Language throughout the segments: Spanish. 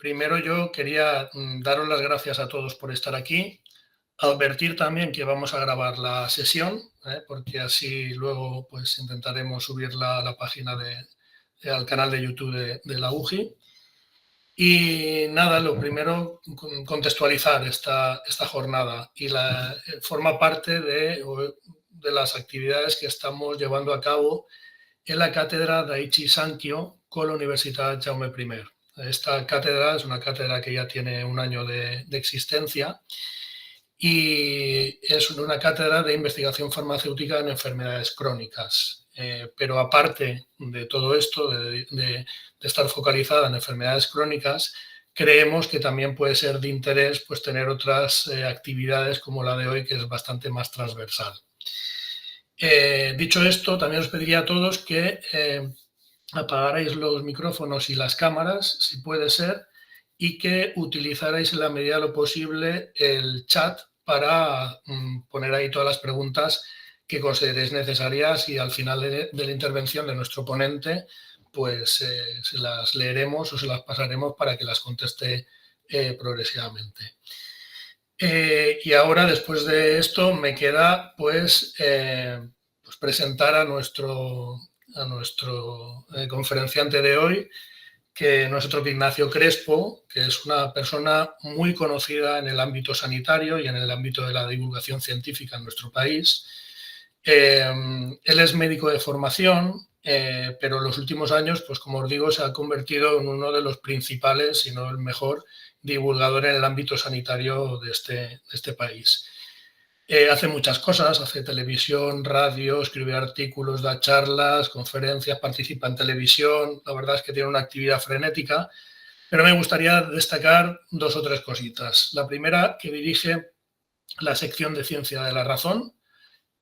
primero yo quería daros las gracias a todos por estar aquí. Advertir también que vamos a grabar la sesión, porque así luego pues intentaremos subirla a la página al canal de YouTube de la UGI. Y nada, lo primero, contextualizar esta jornada y forma parte de las actividades que estamos llevando a cabo en la cátedra Daiichi Sankyo con la Universidad Jaume I. Esta cátedra es una cátedra que ya tiene un año de existencia y es una cátedra de investigación farmacéutica en enfermedades crónicas. Pero aparte de todo esto, de estar focalizada en enfermedades crónicas, creemos que también puede ser de interés pues, tener otras actividades como la de hoy, que es bastante más transversal. Dicho esto, también os pediría a todos que apagarais los micrófonos y las cámaras, si puede ser, y que utilizarais en la medida de lo posible el chat para poner ahí todas las preguntas que consideréis necesarias y al final de la intervención de nuestro ponente pues se las leeremos o se las pasaremos para que las conteste progresivamente. Y ahora, después de esto, me queda pues presentar a nuestro conferenciante de hoy, que no es otro que Ignacio Crespo, que es una persona muy conocida en el ámbito sanitario y en el ámbito de la divulgación científica en nuestro país. Él es médico de formación, pero en los últimos años, pues como os digo, se ha convertido en uno de los principales, si no el mejor, divulgador en el ámbito sanitario de este país. Hace muchas cosas, hace televisión, radio, escribe artículos, da charlas, conferencias, participa en televisión. La verdad es que tiene una actividad frenética, pero me gustaría destacar dos o tres cositas. La primera, que dirige la sección de Ciencia de la Razón,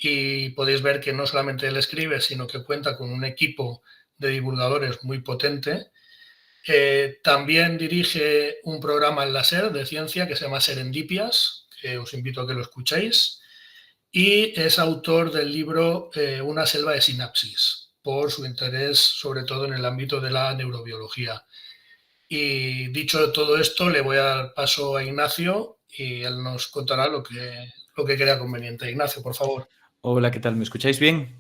y podéis ver que no solamente él escribe, sino que cuenta con un equipo de divulgadores muy potente. También dirige un programa en la SER de ciencia que se llama Serendipias, que os invito a que lo escuchéis, y es autor del libro Una selva de sinapsis, por su interés sobre todo en el ámbito de la neurobiología. Y dicho todo esto, le voy a dar paso a Ignacio y él nos contará lo que crea conveniente. Ignacio, por favor. Hola, ¿qué tal? ¿Me escucháis bien?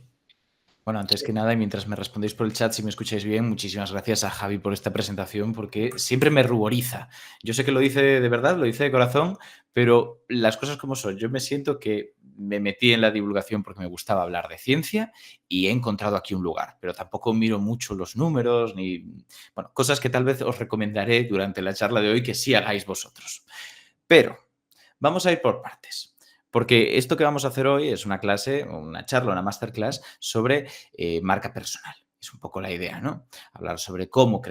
Bueno, antes Sí. que nada, y mientras me respondéis por el chat, si me escucháis bien, muchísimas gracias a Javi por esta presentación, porque siempre me ruboriza. Yo sé que lo dice de verdad, lo dice de corazón, pero las cosas como son. Yo me siento que me metí en la divulgación porque me gustaba hablar de ciencia y he encontrado aquí un lugar, pero tampoco miro mucho los números ni, bueno, cosas que tal vez os recomendaré durante la charla de hoy que sí hagáis vosotros. Pero vamos a ir por partes. Porque esto que vamos a hacer hoy es una clase, una charla, una masterclass sobre marca personal. Es un poco la idea, ¿no? Hablar sobre cómo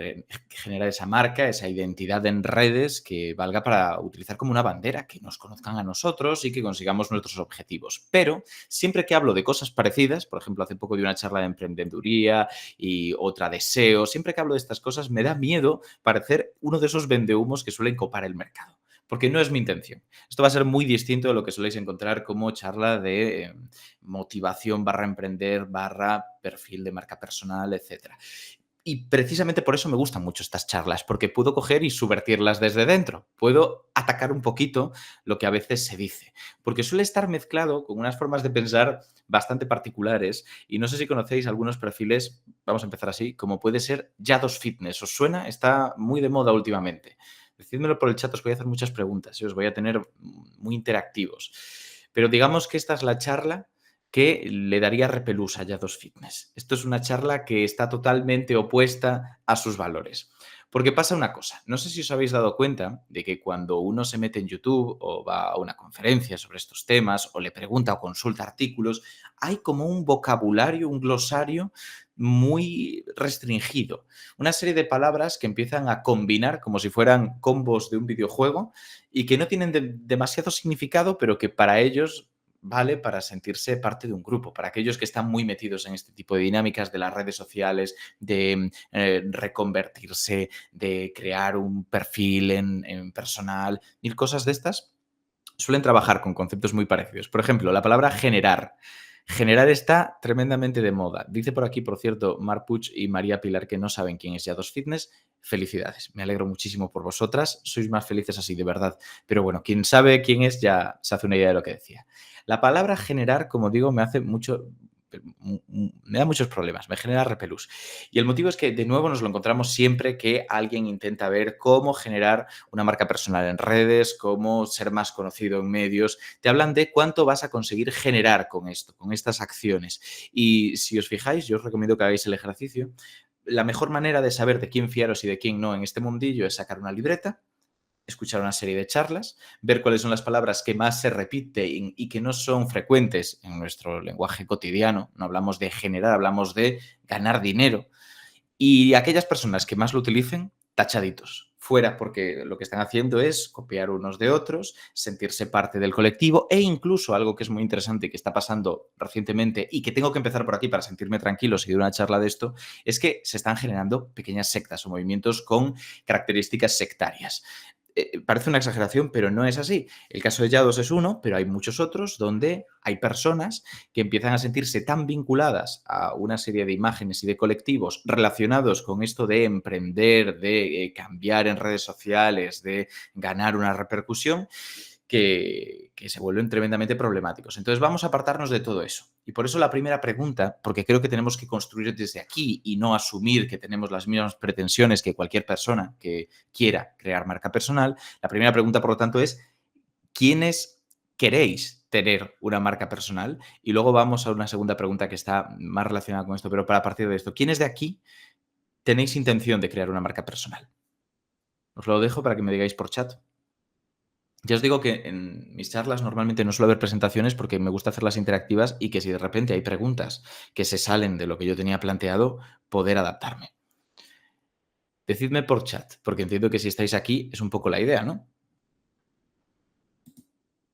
generar esa marca, esa identidad en redes que valga para utilizar como una bandera, que nos conozcan a nosotros y que consigamos nuestros objetivos. Pero siempre que hablo de cosas parecidas, por ejemplo, hace poco di una charla de emprendeduría y otra de SEO, siempre que hablo de estas cosas me da miedo parecer uno de esos vendehumos que suelen copar el mercado. Porque no es mi intención. Esto va a ser muy distinto de lo que soléis encontrar como charla de motivación / emprender / perfil de marca personal, etc. Y precisamente por eso me gustan mucho estas charlas, porque puedo coger y subvertirlas desde dentro. Puedo atacar un poquito lo que a veces se dice, porque suele estar mezclado con unas formas de pensar bastante particulares y no sé si conocéis algunos perfiles, vamos a empezar así, como puede ser Yados Fitness. ¿Os suena? Está muy de moda últimamente. Decídmelo por el chat, os voy a hacer muchas preguntas y os voy a tener muy interactivos. Pero digamos que esta es la charla que le daría repelús a Yados Fitness. Esto es una charla que está totalmente opuesta a sus valores. Porque pasa una cosa, no sé si os habéis dado cuenta de que cuando uno se mete en YouTube o va a una conferencia sobre estos temas o le pregunta o consulta artículos, hay como un vocabulario, un glosario muy restringido. Una serie de palabras que empiezan a combinar como si fueran combos de un videojuego y que no tienen demasiado significado, pero que para ellos vale para sentirse parte de un grupo, para aquellos que están muy metidos en este tipo de dinámicas de las redes sociales, de reconvertirse, de crear un perfil en personal, mil cosas de estas, suelen trabajar con conceptos muy parecidos. Por ejemplo, la palabra generar. Generar está tremendamente de moda. Dice por aquí, por cierto, Mar Puig y María Pilar que no saben quién es Yados Fitness. Felicidades, me alegro muchísimo por vosotras. Sois más felices así, de verdad. Pero bueno, quien sabe quién es ya se hace una idea de lo que decía. La palabra generar, como digo, me da muchos problemas, me genera repelús. Y el motivo es que, de nuevo, nos lo encontramos siempre que alguien intenta ver cómo generar una marca personal en redes, cómo ser más conocido en medios. Te hablan de cuánto vas a conseguir generar con esto, con estas acciones. Y si os fijáis, yo os recomiendo que hagáis el ejercicio. La mejor manera de saber de quién fiaros y de quién no en este mundillo es sacar una libreta, escuchar una serie de charlas, ver cuáles son las palabras que más se repiten y que no son frecuentes en nuestro lenguaje cotidiano. No hablamos de generar, hablamos de ganar dinero. Y aquellas personas que más lo utilicen, tachaditos. Fuera, porque lo que están haciendo es copiar unos de otros, sentirse parte del colectivo e incluso algo que es muy interesante y que está pasando recientemente y que tengo que empezar por aquí para sentirme tranquilo si doy una charla de esto, es que se están generando pequeñas sectas o movimientos con características sectarias. Parece una exageración, pero no es así. El caso de Yados es uno, pero hay muchos otros donde hay personas que empiezan a sentirse tan vinculadas a una serie de imágenes y de colectivos relacionados con esto de emprender, de cambiar en redes sociales, de ganar una repercusión, que se vuelven tremendamente problemáticos. Entonces vamos a apartarnos de todo eso. Y por eso la primera pregunta, porque creo que tenemos que construir desde aquí y no asumir que tenemos las mismas pretensiones que cualquier persona que quiera crear marca personal, la primera pregunta, por lo tanto, es ¿quiénes queréis tener una marca personal? Y luego vamos a una segunda pregunta que está más relacionada con esto, pero para partir de esto, ¿quiénes de aquí tenéis intención de crear una marca personal? Os lo dejo para que me digáis por chat. Ya os digo que en mis charlas normalmente no suelo haber presentaciones porque me gusta hacerlas interactivas y que si de repente hay preguntas que se salen de lo que yo tenía planteado, poder adaptarme. Decidme por chat, porque entiendo que si estáis aquí es un poco la idea, ¿no?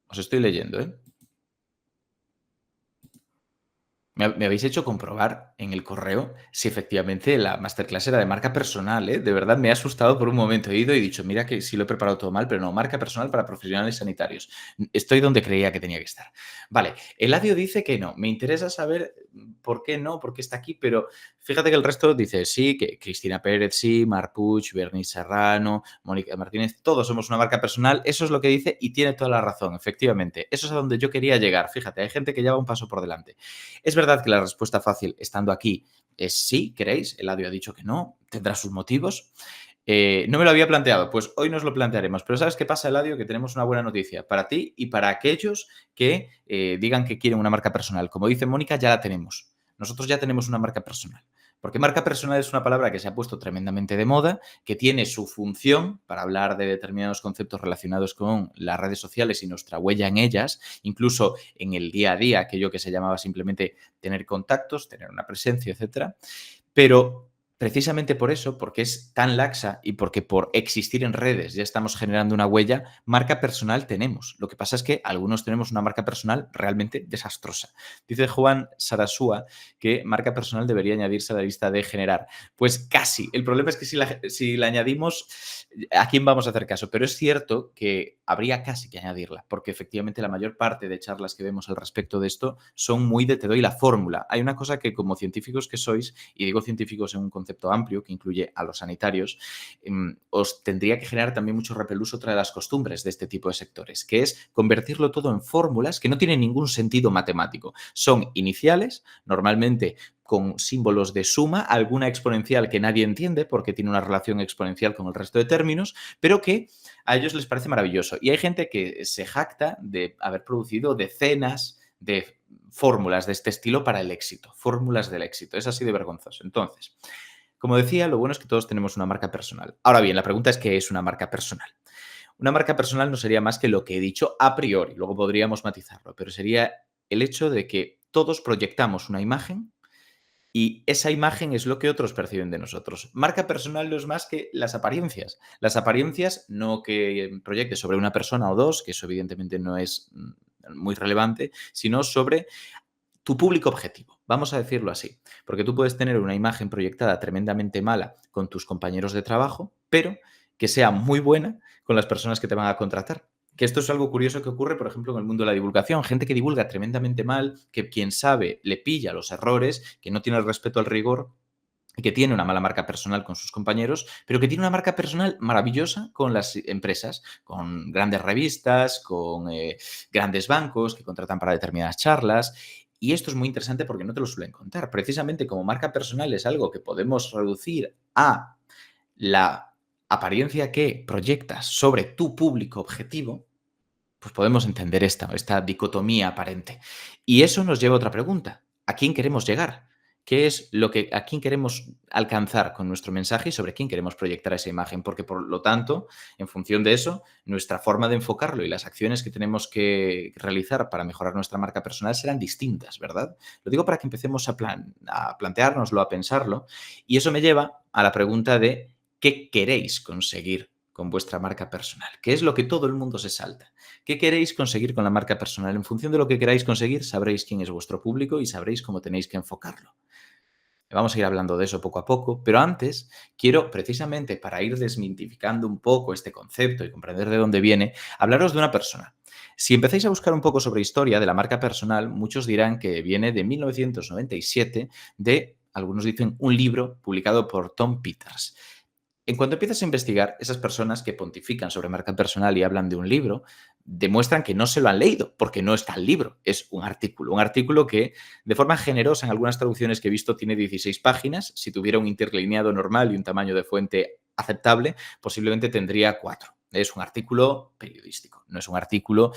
Os estoy leyendo, ¿eh? Me habéis hecho comprobar en el correo si efectivamente la masterclass era de marca personal, ¿eh? De verdad me ha asustado por un momento. He ido y dicho, mira que sí lo he preparado todo mal, pero no, marca personal para profesionales sanitarios. Estoy donde creía que tenía que estar. Vale, Eladio dice que no. Me interesa saber por qué no, por qué está aquí, pero fíjate que el resto dice sí, que Cristina Pérez sí, Mar Puig, Bernice Serrano, Mónica Martínez, todos somos una marca personal. Eso es lo que dice y tiene toda la razón, efectivamente. Eso es a donde yo quería llegar. Fíjate, hay gente que lleva un paso por delante. Es verdad que la respuesta fácil, estando aquí, es sí, queréis. Eladio ha dicho que no, tendrá sus motivos. No me lo había planteado, pues hoy nos lo plantearemos. Pero ¿sabes qué pasa, Eladio? Que tenemos una buena noticia para ti y para aquellos que digan que quieren una marca personal. Como dice Mónica, ya la tenemos. Nosotros ya tenemos una marca personal. Porque marca personal es una palabra que se ha puesto tremendamente de moda, que tiene su función para hablar de determinados conceptos relacionados con las redes sociales y nuestra huella en ellas, incluso en el día a día, aquello que se llamaba simplemente tener contactos, tener una presencia, etcétera. Pero precisamente por eso, porque es tan laxa y porque por existir en redes ya estamos generando una huella, marca personal tenemos. Lo que pasa es que algunos tenemos una marca personal realmente desastrosa. Dice Juan Sarasúa que marca personal debería añadirse a la lista de generar. Pues casi. El problema es que si la añadimos, ¿a quién vamos a hacer caso? Pero es cierto que habría casi que añadirla, porque efectivamente la mayor parte de charlas que vemos al respecto de esto son muy de te doy la fórmula. Hay una cosa que como científicos que sois, y digo científicos en un concepto amplio que incluye a los sanitarios, os tendría que generar también mucho repelús otra de las costumbres de este tipo de sectores, que es convertirlo todo en fórmulas que no tienen ningún sentido matemático. Son iniciales, normalmente con símbolos de suma, alguna exponencial que nadie entiende porque tiene una relación exponencial con el resto de términos, pero que a ellos les parece maravilloso. Y hay gente que se jacta de haber producido decenas de fórmulas de este estilo para el éxito, fórmulas del éxito. Es así de vergonzoso. Entonces, como decía, lo bueno es que todos tenemos una marca personal. Ahora bien, la pregunta es ¿qué es una marca personal? Una marca personal no sería más que lo que he dicho a priori, luego podríamos matizarlo, pero sería el hecho de que todos proyectamos una imagen y esa imagen es lo que otros perciben de nosotros. Marca personal no es más que las apariencias. Las apariencias no que proyectes sobre una persona o dos, que eso evidentemente no es muy relevante, sino sobre tu público objetivo. Vamos a decirlo así. Porque tú puedes tener una imagen proyectada tremendamente mala con tus compañeros de trabajo, pero que sea muy buena con las personas que te van a contratar. Que esto es algo curioso que ocurre, por ejemplo, en el mundo de la divulgación. Gente que divulga tremendamente mal, que quien sabe le pilla los errores, que no tiene el respeto al rigor y que tiene una mala marca personal con sus compañeros, pero que tiene una marca personal maravillosa con las empresas, con grandes revistas, con grandes bancos que contratan para determinadas charlas. Y esto es muy interesante porque no te lo suelen contar. Precisamente como marca personal es algo que podemos reducir a la apariencia que proyectas sobre tu público objetivo, pues podemos entender esta dicotomía aparente. Y eso nos lleva a otra pregunta. ¿A quién queremos llegar? ¿A quién queremos alcanzar con nuestro mensaje y sobre quién queremos proyectar esa imagen? Porque, por lo tanto, en función de eso, nuestra forma de enfocarlo y las acciones que tenemos que realizar para mejorar nuestra marca personal serán distintas, ¿verdad? Lo digo para que empecemos a planteárnoslo, a pensarlo. Y eso me lleva a la pregunta de ¿qué queréis conseguir con vuestra marca personal? ¿Qué es lo que todo el mundo se salta? ¿Qué queréis conseguir con la marca personal? En función de lo que queráis conseguir, sabréis quién es vuestro público y sabréis cómo tenéis que enfocarlo. Vamos a ir hablando de eso poco a poco, pero antes quiero, precisamente para ir desmitificando un poco este concepto y comprender de dónde viene, hablaros de una persona. Si empezáis a buscar un poco sobre historia de la marca personal, muchos dirán que viene de 1997, de, algunos dicen, un libro publicado por Tom Peters. En cuanto empiezas a investigar, esas personas que pontifican sobre marca personal y hablan de un libro, demuestran que no se lo han leído, porque no está el libro, es un artículo que de forma generosa en algunas traducciones que he visto tiene 16 páginas, si tuviera un interlineado normal y un tamaño de fuente aceptable, posiblemente tendría 4. Es un artículo periodístico, no es un artículo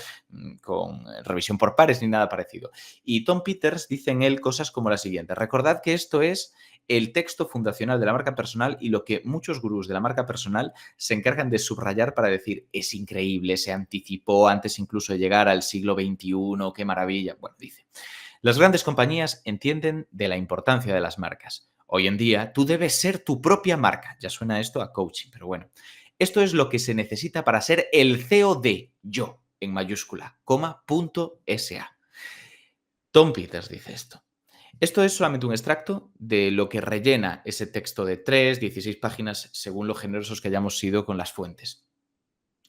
con revisión por pares ni nada parecido. Y Tom Peters dice en él cosas como la siguiente: recordad que esto es el texto fundacional de la marca personal y lo que muchos gurús de la marca personal se encargan de subrayar para decir es increíble, se anticipó antes incluso de llegar al siglo XXI, qué maravilla. Bueno, dice, las grandes compañías entienden de la importancia de las marcas. Hoy en día tú debes ser tu propia marca. Ya suena esto a coaching, pero bueno. Esto es lo que se necesita para ser el CEO de yo, en mayúscula, .sa. Tom Peters dice esto. Esto es solamente un extracto de lo que rellena ese texto de 3, 16 páginas, según lo generosos que hayamos sido con las fuentes.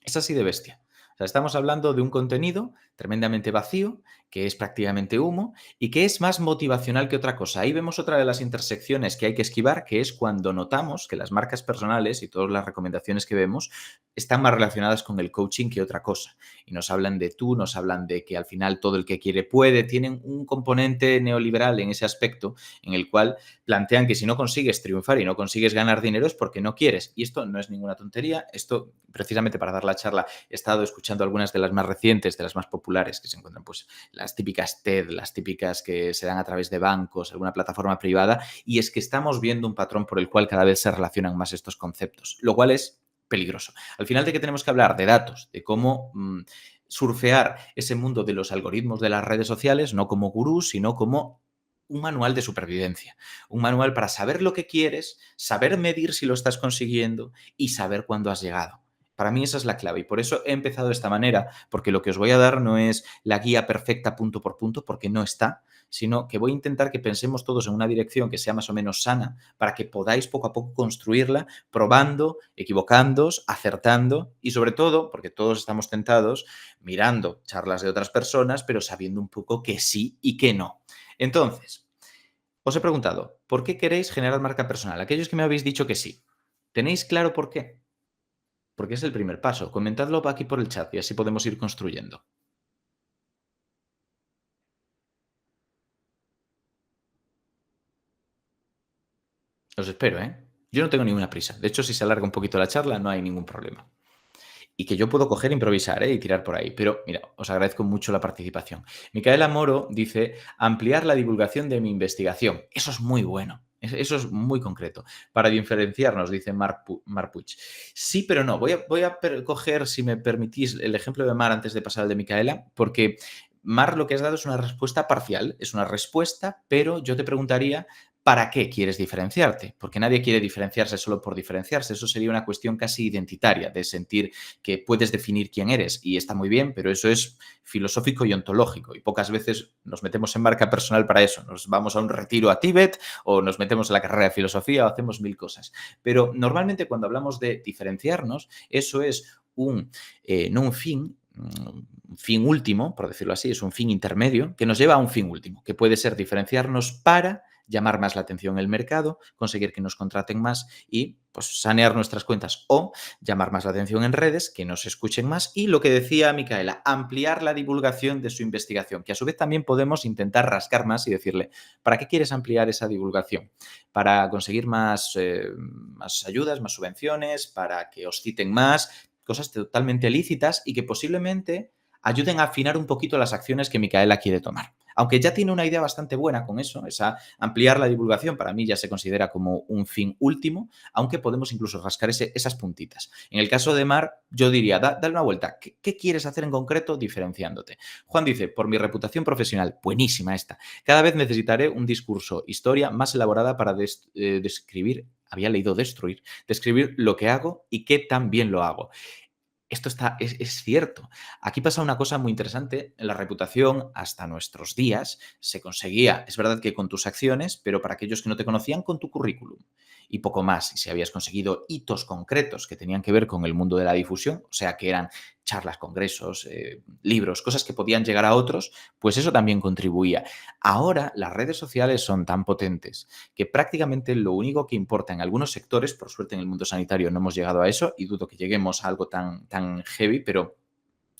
Es así de bestia. O sea, estamos hablando de un contenido tremendamente vacío, que es prácticamente humo y que es más motivacional que otra cosa. Ahí vemos otra de las intersecciones que hay que esquivar, que es cuando notamos que las marcas personales y todas las recomendaciones que vemos están más relacionadas con el coaching que otra cosa. Y nos hablan de tú, nos hablan de que al final todo el que quiere puede, tienen un componente neoliberal en ese aspecto en el cual plantean que si no consigues triunfar y no consigues ganar dinero es porque no quieres. Y esto no es ninguna tontería. Esto, precisamente para dar la charla, he estado escuchando algunas de las más recientes, de las más populares, que se encuentran pues las típicas TED, las típicas que se dan a través de bancos, alguna plataforma privada, y es que estamos viendo un patrón por el cual cada vez se relacionan más estos conceptos, lo cual es peligroso. Al final, ¿de qué tenemos que hablar? De datos, de cómo surfear ese mundo de los algoritmos de las redes sociales, no como gurús, sino como un manual de supervivencia, un manual para saber lo que quieres, saber medir si lo estás consiguiendo y saber cuándo has llegado. Para mí esa es la clave y por eso he empezado de esta manera, porque lo que os voy a dar no es la guía perfecta punto por punto, porque no está, sino que voy a intentar que pensemos todos en una dirección que sea más o menos sana para que podáis poco a poco construirla, probando, equivocándoos, acertando y sobre todo, porque todos estamos tentados, mirando charlas de otras personas, pero sabiendo un poco que sí y que no. Entonces, os he preguntado, ¿por qué queréis generar marca personal? Aquellos que me habéis dicho que sí. ¿Tenéis claro por qué? Porque es el primer paso. Comentadlo aquí por el chat y así podemos ir construyendo. Os espero, ¿eh? Yo no tengo ninguna prisa. De hecho, si se alarga un poquito la charla, no hay ningún problema. Y que yo puedo coger, improvisar, ¿eh? Y tirar por ahí. Pero, mira, os agradezco mucho la participación. Micaela Moro dice, ampliar la divulgación de mi investigación. Eso es muy bueno. Eso es muy concreto. Para diferenciarnos, dice Mar Puig. Sí, pero no. Voy a coger, si me permitís, el ejemplo de Mar antes de pasar al de Micaela, porque Mar lo que has dado es una respuesta parcial. Es una respuesta, pero yo te preguntaría, ¿para qué quieres diferenciarte? Porque nadie quiere diferenciarse solo por diferenciarse. Eso sería una cuestión casi identitaria, de sentir que puedes definir quién eres y está muy bien, pero eso es filosófico y ontológico y pocas veces nos metemos en marca personal para eso. Nos vamos a un retiro a Tíbet o nos metemos en la carrera de filosofía o hacemos mil cosas. Pero normalmente cuando hablamos de diferenciarnos, eso es no un fin, fin último, por decirlo así, es un fin intermedio que nos lleva a un fin último, que puede ser diferenciarnos para llamar más la atención en el mercado, conseguir que nos contraten más y pues sanear nuestras cuentas o llamar más la atención en redes, que nos escuchen más y lo que decía Micaela, ampliar la divulgación de su investigación, que a su vez también podemos intentar rascar más y decirle, ¿para qué quieres ampliar esa divulgación? Para conseguir más ayudas, más subvenciones, para que os citen más, cosas totalmente lícitas y que posiblemente ayuden a afinar un poquito las acciones que Micaela quiere tomar. Aunque ya tiene una idea bastante buena con eso, esa ampliar la divulgación para mí ya se considera como un fin último, aunque podemos incluso rascar esas puntitas. En el caso de Mar, yo diría, dale una vuelta. ¿Qué quieres hacer en concreto diferenciándote? Juan dice, por mi reputación profesional, buenísima esta. Cada vez necesitaré un discurso, historia más elaborada para describir, había leído destruir, describir lo que hago y qué tan bien lo hago. Esto es cierto. Aquí pasa una cosa muy interesante. En la reputación, hasta nuestros días, se conseguía, es verdad que con tus acciones, pero para aquellos que no te conocían, con tu currículum. Y poco más. Y si habías conseguido hitos concretos que tenían que ver con el mundo de la difusión, o sea, que eran charlas, congresos, libros, cosas que podían llegar a otros, pues eso también contribuía. Ahora las redes sociales son tan potentes que prácticamente lo único que importa en algunos sectores, por suerte en el mundo sanitario no hemos llegado a eso y dudo que lleguemos a algo tan heavy, pero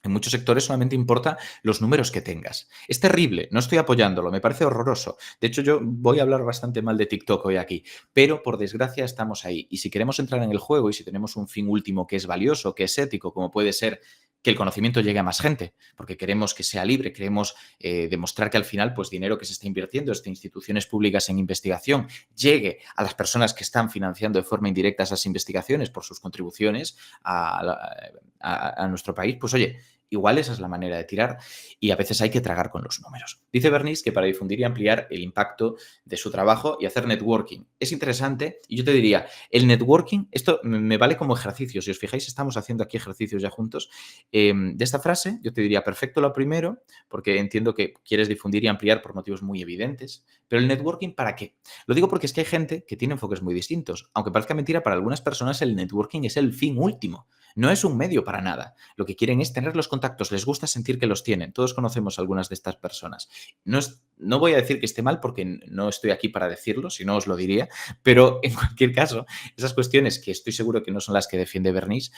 en muchos sectores solamente importa los números que tengas. Es terrible, no estoy apoyándolo, me parece horroroso. De hecho, yo voy a hablar bastante mal de TikTok hoy aquí, pero por desgracia estamos ahí. Y si queremos entrar en el juego y si tenemos un fin último que es valioso, que es ético, como puede ser que el conocimiento llegue a más gente, porque queremos que sea libre, queremos demostrar que al final, pues dinero que se está invirtiendo desde instituciones públicas en investigación llegue a las personas que están financiando de forma indirecta esas investigaciones por sus contribuciones a nuestro país, pues oye, igual esa es la manera de tirar y a veces hay que tragar con los números. Dice Bernice que para difundir y ampliar el impacto de su trabajo y hacer networking. Es interesante y yo te diría, el networking, esto me vale como ejercicio. Si os fijáis, estamos haciendo aquí ejercicios ya juntos. De esta frase, yo te diría, perfecto lo primero, porque entiendo que quieres difundir y ampliar por motivos muy evidentes, pero el networking, ¿para qué? Lo digo porque es que hay gente que tiene enfoques muy distintos. Aunque parezca mentira, para algunas personas el networking es el fin último. No es un medio para nada. Lo que quieren es tener los contactos, les gusta sentir que los tienen. Todos conocemos a algunas de estas personas. No voy a decir que esté mal porque no estoy aquí para decirlo, si no os lo diría, pero en cualquier caso, esas cuestiones que estoy seguro que no son las que defiende Bernice,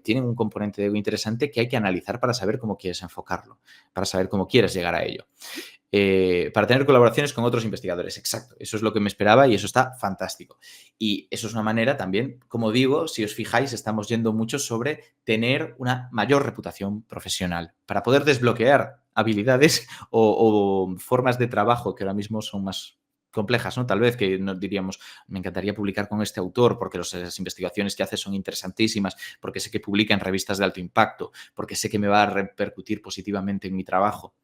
tienen un componente de ego interesante que hay que analizar para saber cómo quieres enfocarlo, para saber cómo quieres llegar a ello. Para tener colaboraciones con otros investigadores. Exacto, eso es lo que me esperaba y eso está fantástico. Y eso es una manera también, como digo, si os fijáis, estamos yendo mucho sobre tener una mayor reputación profesional para poder desbloquear habilidades o formas de trabajo que ahora mismo son más complejas, ¿no? Tal vez que nos diríamos, me encantaría publicar con este autor porque las investigaciones que hace son interesantísimas, porque sé que publica en revistas de alto impacto, porque sé que me va a repercutir positivamente en mi trabajo.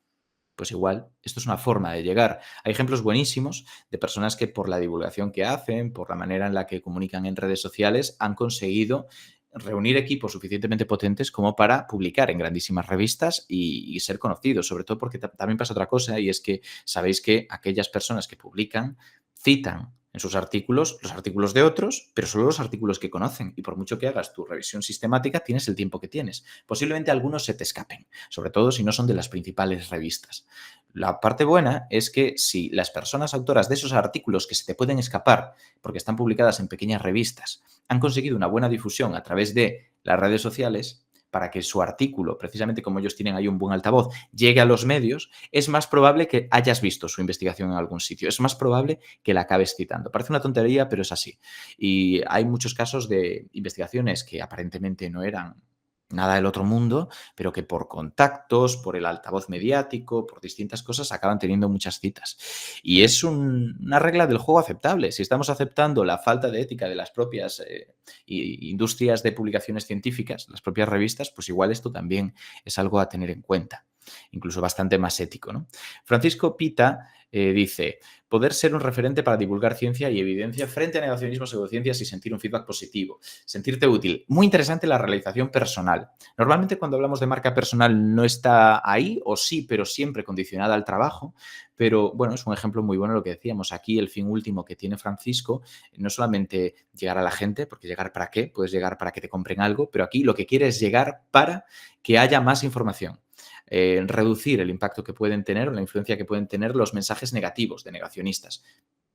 Pues igual, esto es una forma de llegar. Hay ejemplos buenísimos de personas que por la divulgación que hacen, por la manera en la que comunican en redes sociales, han conseguido reunir equipos suficientemente potentes como para publicar en grandísimas revistas y ser conocidos, sobre todo porque también pasa otra cosa y es que sabéis que aquellas personas que publican citan en sus artículos los artículos de otros, pero solo los artículos que conocen y por mucho que hagas tu revisión sistemática tienes el tiempo que tienes. Posiblemente algunos se te escapen, sobre todo si no son de las principales revistas. La parte buena es que si las personas autoras de esos artículos que se te pueden escapar porque están publicadas en pequeñas revistas han conseguido una buena difusión a través de las redes sociales para que su artículo, precisamente como ellos tienen ahí un buen altavoz, llegue a los medios, es más probable que hayas visto su investigación en algún sitio. Es más probable que la acabes citando. Parece una tontería, pero es así. Y hay muchos casos de investigaciones que aparentemente no eran nada del otro mundo, pero que por contactos, por el altavoz mediático, por distintas cosas, acaban teniendo muchas citas. Y es una regla del juego aceptable. Si estamos aceptando la falta de ética de las propias industrias de publicaciones científicas, las propias revistas, pues igual esto también es algo a tener en cuenta. incluso bastante más ético, ¿no? Francisco Pita dice, poder ser un referente para divulgar ciencia y evidencia frente a negacionismos, pseudociencias y sentir un feedback positivo, sentirte útil. Muy interesante la realización personal. Normalmente cuando hablamos de marca personal no está ahí, o sí, pero siempre condicionada al trabajo, pero bueno, es un ejemplo muy bueno lo que decíamos. Aquí el fin último que tiene Francisco no es solamente llegar a la gente, porque llegar para qué, puedes llegar para que te compren algo, pero aquí lo que quiere es llegar para que haya más información. Reducir el impacto que pueden tener o la influencia que pueden tener los mensajes negativos de negacionistas.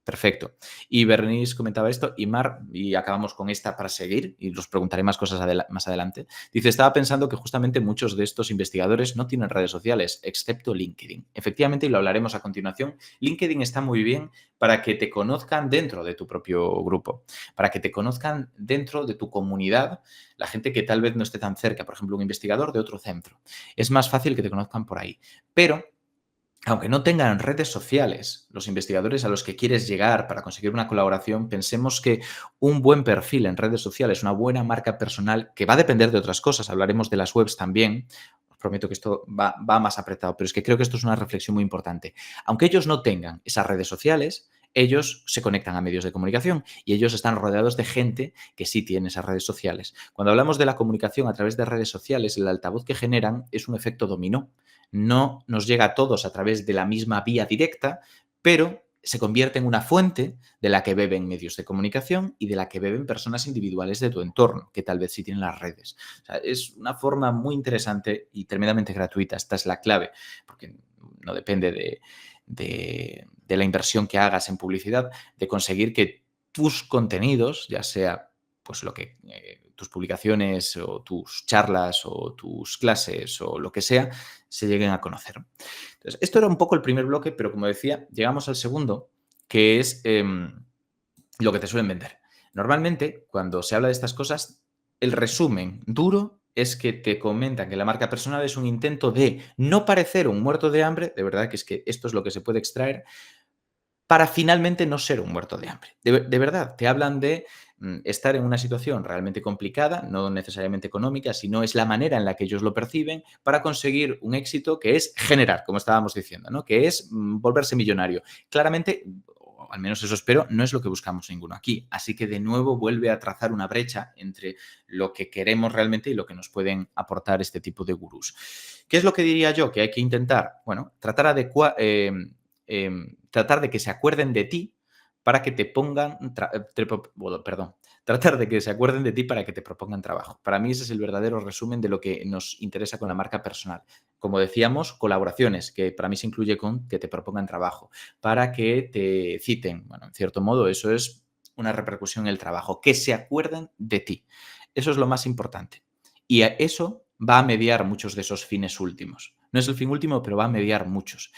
Perfecto. Y Bernice comentaba esto, y Mar, y acabamos con esta para seguir, y os preguntaré más cosas más adelante. Dice, estaba pensando que justamente muchos de estos investigadores no tienen redes sociales, excepto LinkedIn. Efectivamente, y lo hablaremos a continuación, LinkedIn está muy bien para que te conozcan dentro de tu propio grupo, para que te conozcan dentro de tu comunidad, la gente que tal vez no esté tan cerca, por ejemplo, un investigador de otro centro. Es más fácil que te conozcan por ahí. Pero aunque no tengan redes sociales, los investigadores a los que quieres llegar para conseguir una colaboración, pensemos que un buen perfil en redes sociales, una buena marca personal, que va a depender de otras cosas, hablaremos de las webs también, os prometo que esto va más apretado, pero es que creo que esto es una reflexión muy importante. Aunque ellos no tengan esas redes sociales, ellos se conectan a medios de comunicación y ellos están rodeados de gente que sí tiene esas redes sociales. Cuando hablamos de la comunicación a través de redes sociales, el altavoz que generan es un efecto dominó. No nos llega a todos a través de la misma vía directa, pero se convierte en una fuente de la que beben medios de comunicación y de la que beben personas individuales de tu entorno, que tal vez sí tienen las redes. O sea, es una forma muy interesante y tremendamente gratuita. Esta es la clave, porque no depende de la inversión que hagas en publicidad, de conseguir que tus contenidos, ya sea pues lo que tus publicaciones o tus charlas o tus clases o lo que sea, se lleguen a conocer. Entonces, esto era un poco el primer bloque, pero como decía, llegamos al segundo, que es lo que te suelen vender. Normalmente, cuando se habla de estas cosas, el resumen duro es que te comentan que la marca personal es un intento de no parecer un muerto de hambre, de verdad que es que esto es lo que se puede extraer, para finalmente no ser un muerto de hambre. De verdad, te hablan de estar en una situación realmente complicada, no necesariamente económica, sino es la manera en la que ellos lo perciben para conseguir un éxito que es generar, como estábamos diciendo, ¿no? Que es volverse millonario. Claramente, o al menos eso espero, no es lo que buscamos ninguno aquí. Así que de nuevo vuelve a trazar una brecha entre lo que queremos realmente y lo que nos pueden aportar este tipo de gurús. ¿Qué es lo que diría yo? Que hay que intentar, bueno, tratar de que se acuerden de ti para que te pongan, tratar de que se acuerden de ti para que te propongan trabajo. Para mí ese es el verdadero resumen de lo que nos interesa con la marca personal. Como decíamos, colaboraciones, que para mí se incluye con que te propongan trabajo, para que te citen. Bueno, en cierto modo eso es una repercusión en el trabajo, que se acuerden de ti. Eso es lo más importante. Y eso va a mediar muchos de esos fines últimos. No es el fin último, pero va a mediar muchos.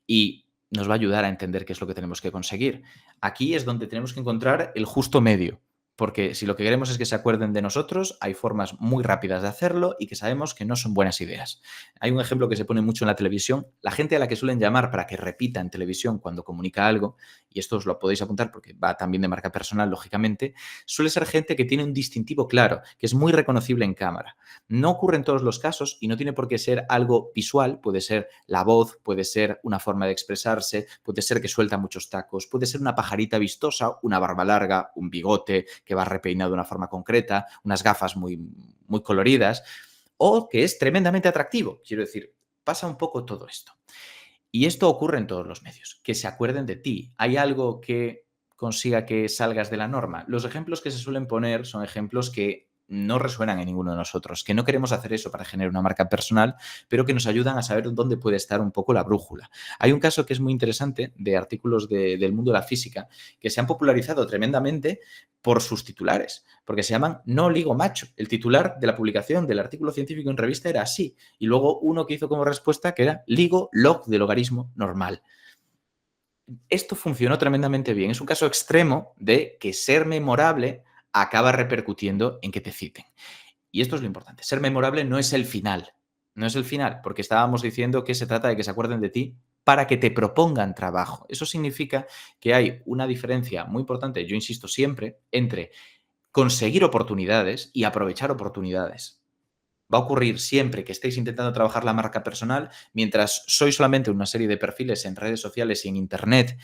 Y nos va a ayudar a entender qué es lo que tenemos que conseguir. Aquí es donde tenemos que encontrar el justo medio, porque si lo que queremos es que se acuerden de nosotros, hay formas muy rápidas de hacerlo y que sabemos que no son buenas ideas. Hay un ejemplo que se pone mucho en la televisión, la gente a la que suelen llamar para que repita en televisión cuando comunica algo, y esto os lo podéis apuntar porque va también de marca personal, lógicamente, suele ser gente que tiene un distintivo claro, que es muy reconocible en cámara. No ocurre en todos los casos y no tiene por qué ser algo visual, puede ser la voz, puede ser una forma de expresarse, puede ser que suelta muchos tacos, puede ser una pajarita vistosa, una barba larga, un bigote que va repeinado de una forma concreta, unas gafas muy, muy coloridas, o que es tremendamente atractivo. Quiero decir, pasa un poco todo esto. Y esto ocurre en todos los medios, que se acuerden de ti. ¿Hay algo que consiga que salgas de la norma? Los ejemplos que se suelen poner son ejemplos que no resuenan en ninguno de nosotros, que no queremos hacer eso para generar una marca personal, pero que nos ayudan a saber dónde puede estar un poco la brújula. Hay un caso que es muy interesante de artículos del mundo de la física que se han popularizado tremendamente por sus titulares, porque se llaman No ligo macho. El titular de la publicación del artículo científico en revista era así, y luego uno que hizo como respuesta que era ligo log de logaritmo normal. Esto funcionó tremendamente bien. Es un caso extremo de que ser memorable acaba repercutiendo en que te citen. Y esto es lo importante. Ser memorable no es el final. No es el final, porque estábamos diciendo que se trata de que se acuerden de ti para que te propongan trabajo. Eso significa que hay una diferencia muy importante, yo insisto siempre, entre conseguir oportunidades y aprovechar oportunidades. va a ocurrir siempre que estéis intentando trabajar la marca personal, mientras sois solamente una serie de perfiles en redes sociales y en Internet,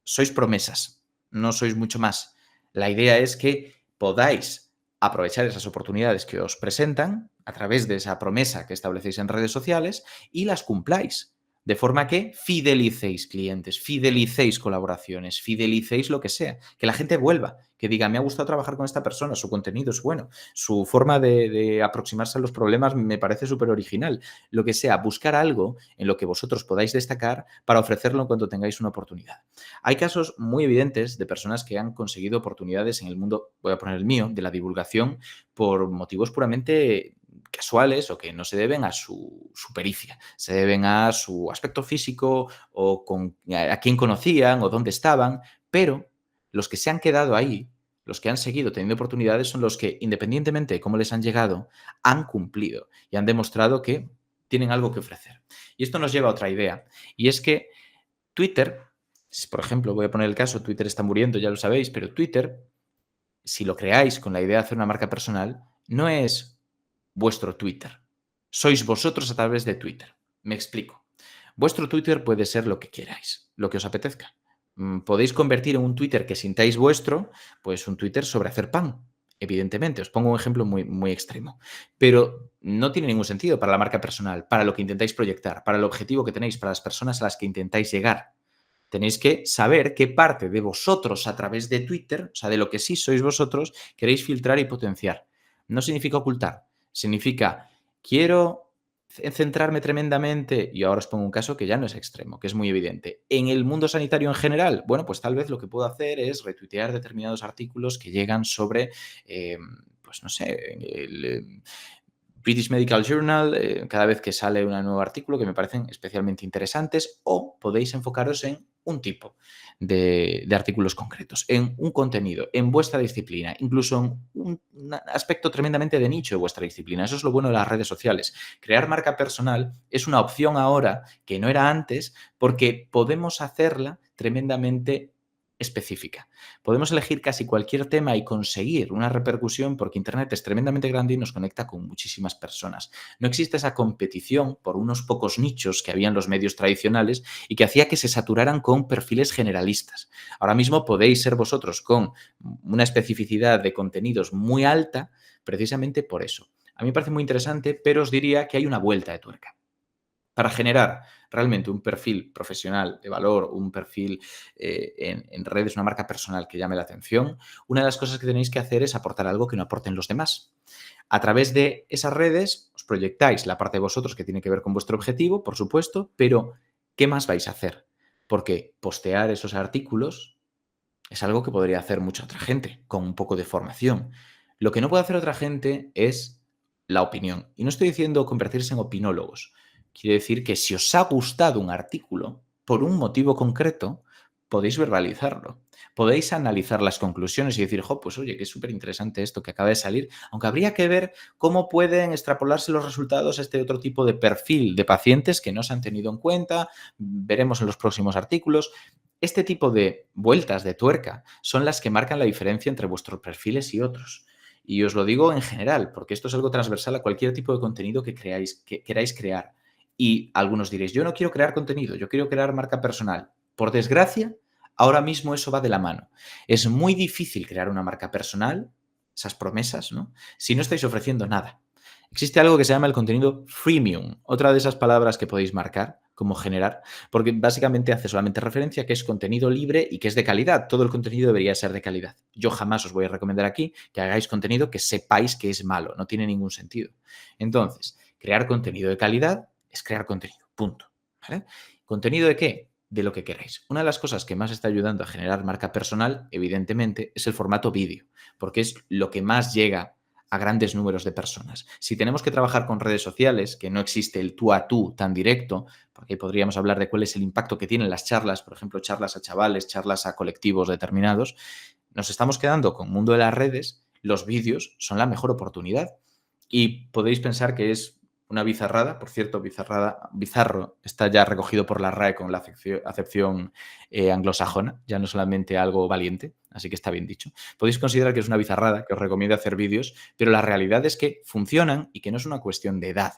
sois promesas, no sois mucho más. La idea es que podáis aprovechar esas oportunidades que os presentan a través de esa promesa que establecéis en redes sociales y las cumpláis. De forma que fidelicéis clientes, fidelicéis colaboraciones, fidelicéis lo que sea. Que la gente vuelva, que diga, me ha gustado trabajar con esta persona, su contenido es bueno, su forma de aproximarse a los problemas me parece súper original. Lo que sea, buscar algo en lo que vosotros podáis destacar para ofrecerlo en cuanto tengáis una oportunidad. Hay casos muy evidentes de personas que han conseguido oportunidades en el mundo, voy a poner el mío, de la divulgación, por motivos puramente casuales o que no se deben a su pericia, se deben a su aspecto físico o a quién conocían o dónde estaban, pero los que se han quedado ahí, los que han seguido teniendo oportunidades son los que, independientemente de cómo les han llegado, han cumplido y han demostrado que tienen algo que ofrecer. Y esto nos lleva a otra idea, y es que Twitter, por ejemplo, voy a poner el caso, Twitter está muriendo, ya lo sabéis, pero Twitter, si lo creáis con la idea de hacer una marca personal, no es vuestro Twitter. Sois vosotros a través de Twitter. Me explico. Vuestro Twitter puede ser lo que queráis, lo que os apetezca. Podéis convertir en un Twitter que sintáis vuestro, pues un Twitter sobre hacer pan. Evidentemente, os pongo un ejemplo muy, muy extremo. Pero no tiene ningún sentido para la marca personal, para lo que intentáis proyectar, para el objetivo que tenéis, para las personas a las que intentáis llegar. Tenéis que saber qué parte de vosotros a través de Twitter, o sea, de lo que sí sois vosotros, queréis filtrar y potenciar. No significa ocultar, significa quiero centrarme tremendamente, y ahora os pongo un caso que ya no es extremo, que es muy evidente. En el mundo sanitario en general, bueno, pues tal vez lo que puedo hacer es retuitear determinados artículos que llegan sobre, pues no sé, el British Medical Journal, cada vez que sale un nuevo artículo que me parecen especialmente interesantes, o podéis enfocaros en un tipo de artículos concretos, en un contenido, en vuestra disciplina, incluso en un aspecto tremendamente de nicho de vuestra disciplina. Eso es lo bueno de las redes sociales. Crear marca personal es una opción ahora que no era antes porque podemos hacerla tremendamente específica. Podemos elegir casi cualquier tema y conseguir una repercusión porque Internet es tremendamente grande y nos conecta con muchísimas personas. No existe esa competición por unos pocos nichos que había en los medios tradicionales y que hacía que se saturaran con perfiles generalistas. Ahora mismo podéis ser vosotros con una especificidad de contenidos muy alta precisamente por eso. A mí me parece muy interesante, pero os diría que hay una vuelta de tuerca. Para generar realmente un perfil profesional de valor, un perfil en redes, una marca personal que llame la atención, una de las cosas que tenéis que hacer es aportar algo que no aporten los demás. A través de esas redes os proyectáis la parte de vosotros que tiene que ver con vuestro objetivo, por supuesto, pero ¿qué más vais a hacer? Porque postear esos artículos es algo que podría hacer mucha otra gente, con un poco de formación. Lo que no puede hacer otra gente es la opinión. Y no estoy diciendo convertirse en opinólogos. Quiere decir que si os ha gustado un artículo, por un motivo concreto, podéis verbalizarlo. Podéis analizar las conclusiones y decir, jo, pues oye, que es súper interesante esto que acaba de salir, aunque habría que ver cómo pueden extrapolarse los resultados a este otro tipo de perfil de pacientes que no se han tenido en cuenta, veremos en los próximos artículos. Este tipo de vueltas de tuerca son las que marcan la diferencia entre vuestros perfiles y otros. Y os lo digo en general, porque esto es algo transversal a cualquier tipo de contenido que queráis crear. Y algunos diréis, yo no quiero crear contenido, yo quiero crear marca personal. Por desgracia, ahora mismo eso va de la mano. Es muy difícil crear una marca personal, esas promesas, ¿no? Si no estáis ofreciendo nada. Existe algo que se llama el contenido freemium, otra de esas palabras que podéis marcar como generar, porque básicamente hace solamente referencia a que es contenido libre y que es de calidad. Todo el contenido debería ser de calidad. Yo jamás os voy a recomendar aquí que hagáis contenido que sepáis que es malo, no tiene ningún sentido. Entonces, crear contenido de calidad es crear contenido, punto. ¿Vale? ¿Contenido de qué? De lo que queráis. Una de las cosas que más está ayudando a generar marca personal, evidentemente, es el formato vídeo, porque es lo que más llega a grandes números de personas. Si tenemos que trabajar con redes sociales, que no existe el tú a tú tan directo, porque podríamos hablar de cuál es el impacto que tienen las charlas, por ejemplo, charlas a chavales, charlas a colectivos determinados, nos estamos quedando con el mundo de las redes, los vídeos son la mejor oportunidad. Y podéis pensar que es una bizarrada, por cierto, bizarro está ya recogido por la RAE con la acepción anglosajona, ya no solamente algo valiente, así que está bien dicho. Podéis considerar que es una bizarrada, que os recomiendo hacer vídeos, pero la realidad es que funcionan y que no es una cuestión de edad.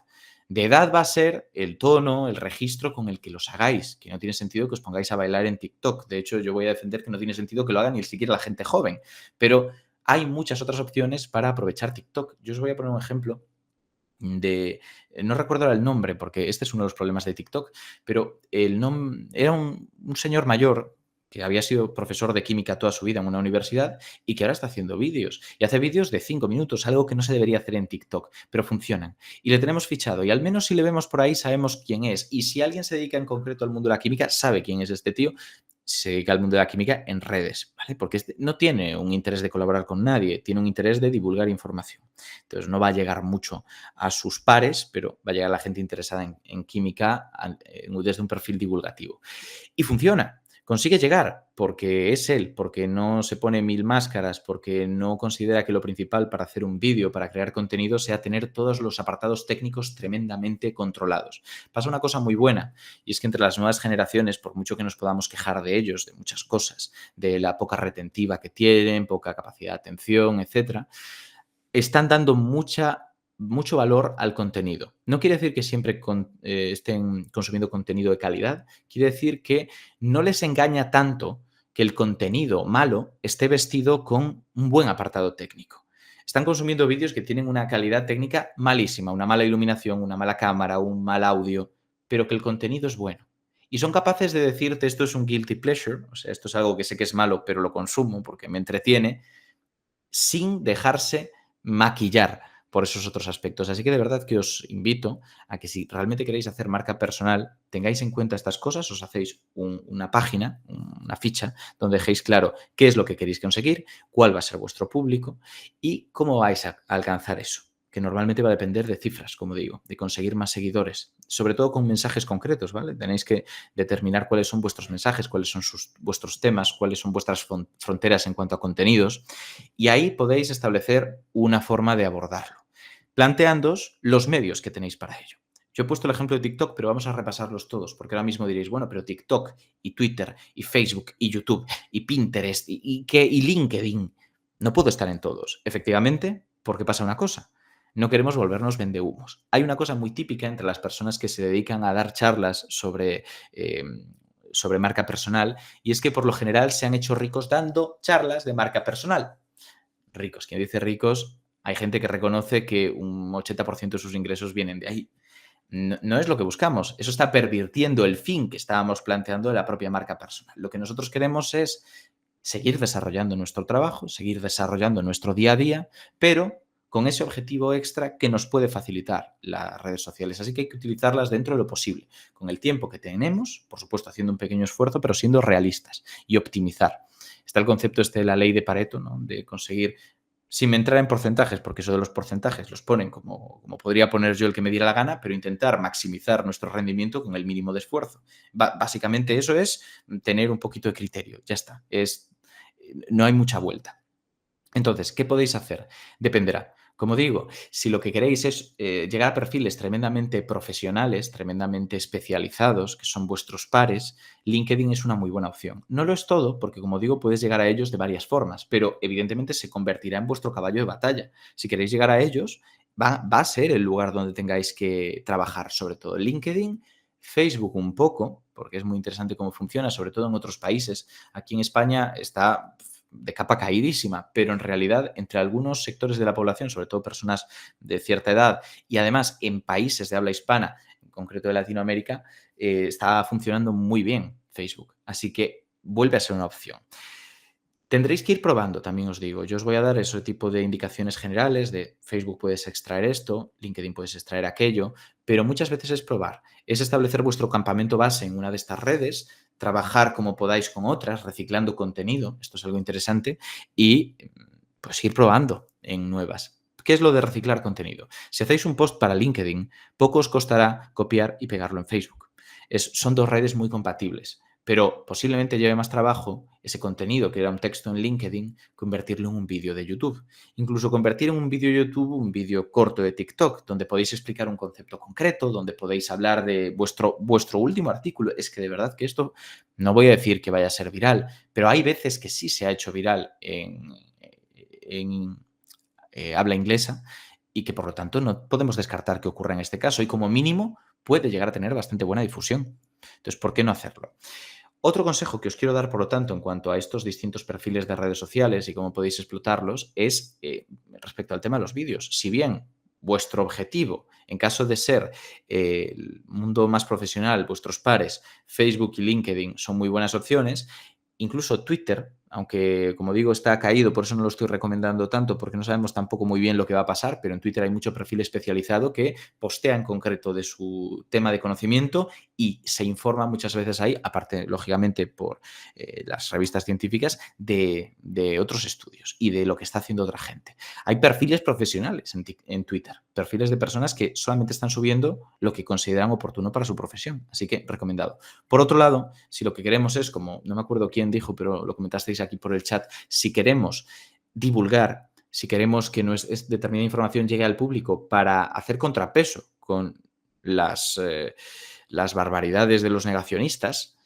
De edad va a ser el tono, el registro con el que los hagáis, que no tiene sentido que os pongáis a bailar en TikTok. De hecho, yo voy a defender que no tiene sentido que lo hagan ni siquiera la gente joven, pero hay muchas otras opciones para aprovechar TikTok. Yo os voy a poner un ejemplo de, no recuerdo ahora el nombre, porque este es uno de los problemas de TikTok, pero era un señor mayor que había sido profesor de química toda su vida en una universidad y que ahora está haciendo vídeos. Y hace vídeos de 5 minutos, algo que no se debería hacer en TikTok, pero funcionan. Y le tenemos fichado. Y al menos si le vemos por ahí, sabemos quién es. Y si alguien se dedica en concreto al mundo de la química, sabe quién es este tío. Se dedica al mundo de la química en redes, ¿vale? Porque no tiene un interés de colaborar con nadie, tiene un interés de divulgar información. Entonces no va a llegar mucho a sus pares, pero va a llegar a la gente interesada en química desde un perfil divulgativo. Y funciona. Consigue llegar porque es él, porque no se pone 1000 máscaras, porque no considera que lo principal para hacer un vídeo, para crear contenido, sea tener todos los apartados técnicos tremendamente controlados. Pasa una cosa muy buena, y es que entre las nuevas generaciones, por mucho que nos podamos quejar de ellos, de muchas cosas, de la poca retentiva que tienen, poca capacidad de atención, etcétera, están dando mucho valor al contenido. No quiere decir que siempre estén consumiendo contenido de calidad, quiere decir que no les engaña tanto que el contenido malo esté vestido con un buen apartado técnico. Están consumiendo vídeos que tienen una calidad técnica malísima, una mala iluminación, una mala cámara, un mal audio, pero que el contenido es bueno. Y son capaces de decirte esto es un guilty pleasure, o sea, esto es algo que sé que es malo, pero lo consumo porque me entretiene, sin dejarse maquillar por esos otros aspectos. Así que de verdad que os invito a que si realmente queréis hacer marca personal, tengáis en cuenta estas cosas, os hacéis una página, una ficha, donde dejéis claro qué es lo que queréis conseguir, cuál va a ser vuestro público y cómo vais a alcanzar eso, que normalmente va a depender de cifras, como digo, de conseguir más seguidores, sobre todo con mensajes concretos, ¿vale? Tenéis que determinar cuáles son vuestros mensajes, cuáles son vuestros temas, cuáles son vuestras fronteras en cuanto a contenidos, y ahí podéis establecer una forma de abordarlo, planteándoos los medios que tenéis para ello. Yo he puesto el ejemplo de TikTok, pero vamos a repasarlos todos, porque ahora mismo diréis, bueno, pero TikTok y Twitter y Facebook y YouTube y Pinterest y LinkedIn, no puedo estar en todos. Efectivamente, porque pasa una cosa. No queremos volvernos vendehumos. Hay una cosa muy típica entre las personas que se dedican a dar charlas sobre marca personal, y es que por lo general se han hecho ricos dando charlas de marca personal. Ricos, quien dice ricos, hay gente que reconoce que un 80% de sus ingresos vienen de ahí. No es lo que buscamos. Eso está pervirtiendo el fin que estábamos planteando de la propia marca personal. Lo que nosotros queremos es seguir desarrollando nuestro trabajo, seguir desarrollando nuestro día a día, pero con ese objetivo extra que nos puede facilitar las redes sociales. Así que hay que utilizarlas dentro de lo posible, con el tiempo que tenemos, por supuesto haciendo un pequeño esfuerzo, pero siendo realistas y optimizar. Está el concepto de la ley de Pareto, ¿no? De conseguir, sin entrar en porcentajes, porque eso de los porcentajes los ponen como podría poner yo el que me diera la gana, pero intentar maximizar nuestro rendimiento con el mínimo de esfuerzo. Básicamente eso es tener un poquito de criterio, ya está. No hay mucha vuelta. Entonces, ¿qué podéis hacer? Dependerá. Como digo, si lo que queréis es llegar a perfiles tremendamente profesionales, tremendamente especializados, que son vuestros pares, LinkedIn es una muy buena opción. No lo es todo, porque como digo, puedes llegar a ellos de varias formas, pero evidentemente se convertirá en vuestro caballo de batalla. Si queréis llegar a ellos, va a ser el lugar donde tengáis que trabajar, sobre todo LinkedIn, Facebook un poco, porque es muy interesante cómo funciona, sobre todo en otros países. Aquí en España está de capa caídísima, pero en realidad entre algunos sectores de la población, sobre todo personas de cierta edad y además en países de habla hispana, en concreto de Latinoamérica, está funcionando muy bien Facebook. Así que vuelve a ser una opción. Tendréis que ir probando, también os digo. Yo os voy a dar ese tipo de indicaciones generales de Facebook puedes extraer esto, LinkedIn puedes extraer aquello, pero muchas veces es probar. Es establecer vuestro campamento base en una de estas redes, trabajar como podáis con otras, reciclando contenido, esto es algo interesante, y pues ir probando en nuevas. ¿Qué es lo de reciclar contenido? Si hacéis un post para LinkedIn, poco os costará copiar y pegarlo en Facebook. Son dos redes muy compatibles. pero posiblemente lleve más trabajo ese contenido que era un texto en LinkedIn, convertirlo en un vídeo de YouTube. Incluso convertir en un vídeo de YouTube un vídeo corto de TikTok, donde podéis explicar un concepto concreto, donde podéis hablar de vuestro último artículo. Es que de verdad que esto, no voy a decir que vaya a ser viral, pero hay veces que sí se ha hecho viral en habla inglesa y que por lo tanto no podemos descartar que ocurra en este caso y como mínimo puede llegar a tener bastante buena difusión. Entonces, ¿por qué no hacerlo? Otro consejo que os quiero dar, por lo tanto, en cuanto a estos distintos perfiles de redes sociales y cómo podéis explotarlos, es respecto al tema de los vídeos. Si bien vuestro objetivo, en caso de ser el mundo más profesional, vuestros pares, Facebook y LinkedIn son muy buenas opciones, incluso Twitter, aunque como digo está caído, por eso no lo estoy recomendando tanto, porque no sabemos tampoco muy bien lo que va a pasar, pero en Twitter hay mucho perfil especializado que postea en concreto de su tema de conocimiento y se informa muchas veces ahí, aparte, lógicamente, por las revistas científicas, de otros estudios y de lo que está haciendo otra gente. Hay perfiles profesionales en Twitter, perfiles de personas que solamente están subiendo lo que consideran oportuno para su profesión, así que recomendado. Por otro lado, si lo que queremos es, como no me acuerdo quién dijo, pero lo comentasteis aquí por el chat, si queremos divulgar, si queremos que determinada información llegue al público para hacer contrapeso con las barbaridades de los negacionistas,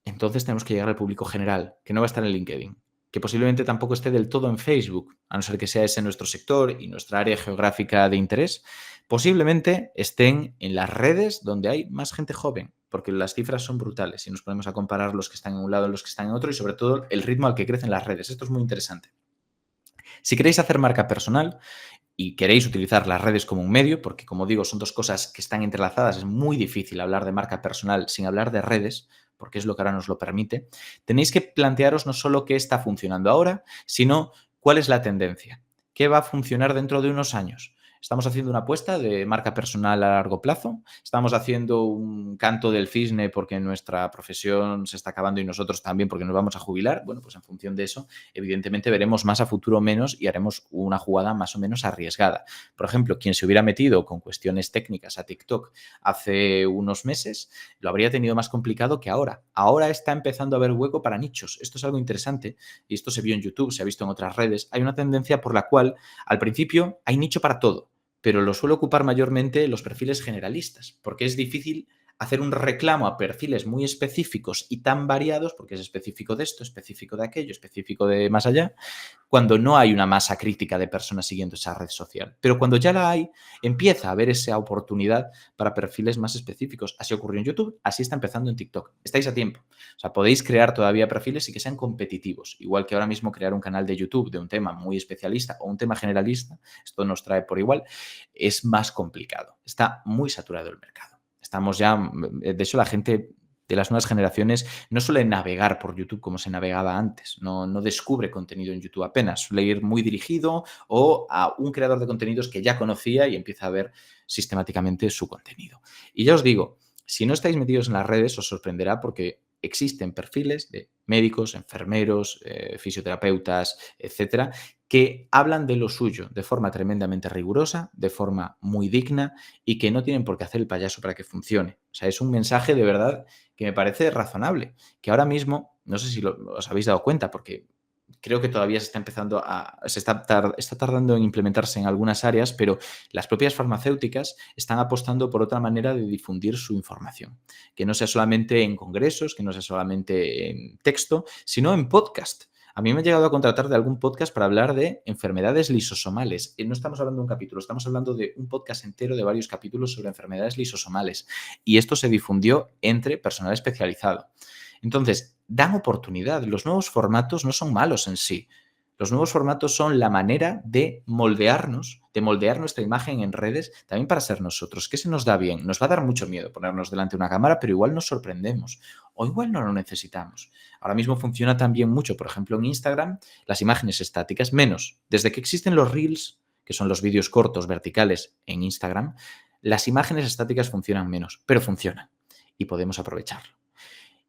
entonces tenemos que llegar al público general, que no va a estar en LinkedIn, que posiblemente tampoco esté del todo en Facebook, a no ser que sea ese nuestro sector y nuestra área geográfica de interés, posiblemente estén en las redes donde hay más gente joven, porque las cifras son brutales si nos ponemos a comparar los que están en un lado y los que están en otro y sobre todo el ritmo al que crecen las redes. Esto es muy interesante. Si queréis hacer marca personal y queréis utilizar las redes como un medio, porque como digo, son dos cosas que están entrelazadas, es muy difícil hablar de marca personal sin hablar de redes, porque es lo que ahora nos lo permite, tenéis que plantearos no solo qué está funcionando ahora, sino cuál es la tendencia, qué va a funcionar dentro de unos años. Estamos haciendo una apuesta de marca personal a largo plazo, estamos haciendo un canto del cisne porque nuestra profesión se está acabando y nosotros también porque nos vamos a jubilar. Bueno, pues en función de eso, evidentemente veremos más a futuro o menos y haremos una jugada más o menos arriesgada. Por ejemplo, quien se hubiera metido con cuestiones técnicas a TikTok hace unos meses lo habría tenido más complicado que ahora. Ahora está empezando a haber hueco para nichos. Esto es algo interesante y esto se vio en YouTube, se ha visto en otras redes. Hay una tendencia por la cual al principio hay nicho para todo, pero lo suele ocupar mayormente los perfiles generalistas, porque es difícil hacer un reclamo a perfiles muy específicos y tan variados, porque es específico de esto, específico de aquello, específico de más allá, cuando no hay una masa crítica de personas siguiendo esa red social. Pero cuando ya la hay, empieza a haber esa oportunidad para perfiles más específicos. Así ocurrió en YouTube, así está empezando en TikTok. Estáis a tiempo. O sea, podéis crear todavía perfiles y que sean competitivos. Igual que ahora mismo crear un canal de YouTube de un tema muy especialista o un tema generalista, esto nos trae por igual, es más complicado. Está muy saturado el mercado. Estamos ya, de hecho, la gente de las nuevas generaciones no suele navegar por YouTube como se navegaba antes, no descubre contenido en YouTube apenas, suele ir muy dirigido o a un creador de contenidos que ya conocía y empieza a ver sistemáticamente su contenido. Y ya os digo, si no estáis metidos en las redes os sorprenderá porque existen perfiles de médicos, enfermeros, fisioterapeutas, etcétera, que hablan de lo suyo de forma tremendamente rigurosa, de forma muy digna y que no tienen por qué hacer el payaso para que funcione. O sea, es un mensaje de verdad que me parece razonable, que ahora mismo, no sé si os habéis dado cuenta, porque creo que todavía se está empezando está tardando en implementarse en algunas áreas, pero las propias farmacéuticas están apostando por otra manera de difundir su información, que no sea solamente en congresos, que no sea solamente en texto, sino en podcast. A mí me ha llegado a contratar de algún podcast para hablar de enfermedades lisosomales. No estamos hablando de un capítulo, estamos hablando de un podcast entero de varios capítulos sobre enfermedades lisosomales. Y esto se difundió entre personal especializado. Entonces, dan oportunidad. Los nuevos formatos no son malos en sí. Los nuevos formatos son la manera de moldearnos, de moldear nuestra imagen en redes también para ser nosotros. ¿Qué se nos da bien? Nos va a dar mucho miedo ponernos delante de una cámara, pero igual nos sorprendemos o igual no lo necesitamos. Ahora mismo funciona también mucho, por ejemplo, en Instagram, las imágenes estáticas, menos. Desde que existen los Reels, que son los vídeos cortos verticales en Instagram, las imágenes estáticas funcionan menos, pero funcionan y podemos aprovecharlo.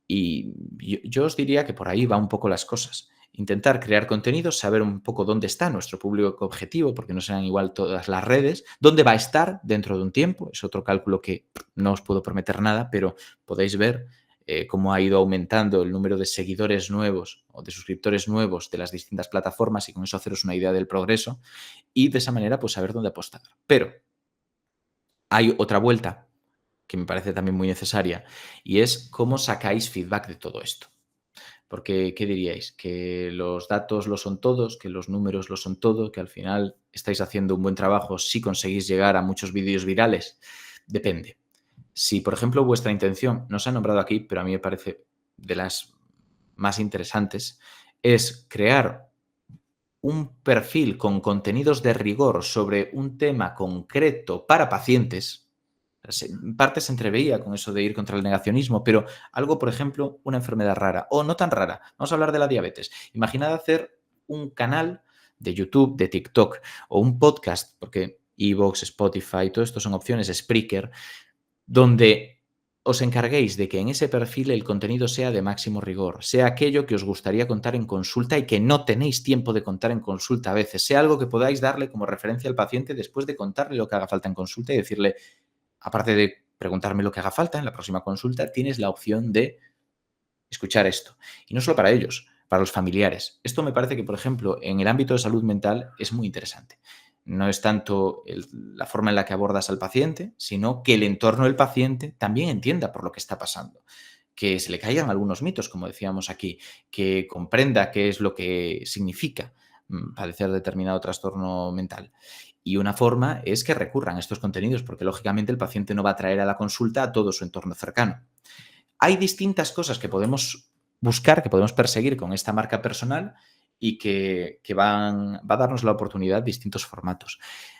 Y yo os diría que por ahí va un poco las cosas. Intentar crear contenidos, saber un poco dónde está nuestro público objetivo, porque no serán igual todas las redes, dónde va a estar dentro de un tiempo, es otro cálculo que no os puedo prometer nada, pero podéis ver cómo ha ido aumentando el número de seguidores nuevos o de suscriptores nuevos de las distintas plataformas y con eso haceros una idea del progreso y de esa manera pues saber dónde apostar. Pero hay otra vuelta que me parece también muy necesaria y es cómo sacáis feedback de todo esto. Porque, ¿qué diríais? ¿Que los datos lo son todos? ¿Que los números lo son todo? ¿Que al final estáis haciendo un buen trabajo si conseguís llegar a muchos vídeos virales? Depende. Si, por ejemplo, vuestra intención, no se ha nombrado aquí, pero a mí me parece de las más interesantes, es crear un perfil con contenidos de rigor sobre un tema concreto para pacientes. En parte se entreveía con eso de ir contra el negacionismo, pero algo, por ejemplo, una enfermedad rara o no tan rara. Vamos a hablar de la diabetes. Imaginad hacer un canal de YouTube, de TikTok o un podcast, porque iVoox, Spotify, todo esto son opciones, Spreaker, donde os encarguéis de que en ese perfil el contenido sea de máximo rigor, sea aquello que os gustaría contar en consulta y que no tenéis tiempo de contar en consulta a veces, sea algo que podáis darle como referencia al paciente después de contarle lo que haga falta en consulta y decirle, aparte de preguntarme lo que haga falta en la próxima consulta, tienes la opción de escuchar esto. Y no solo para ellos, para los familiares. Esto me parece que, por ejemplo, en el ámbito de salud mental es muy interesante. No es tanto la forma en la que abordas al paciente, sino que el entorno del paciente también entienda por lo que está pasando. Que se le caigan algunos mitos, como decíamos aquí, que comprenda qué es lo que significa padecer determinado trastorno mental. Y una forma es que recurran a estos contenidos, porque lógicamente el paciente no va a traer a la consulta a todo su entorno cercano. Hay distintas cosas que podemos buscar, que podemos perseguir con esta marca personal y que va a darnos la oportunidad distintos formatos.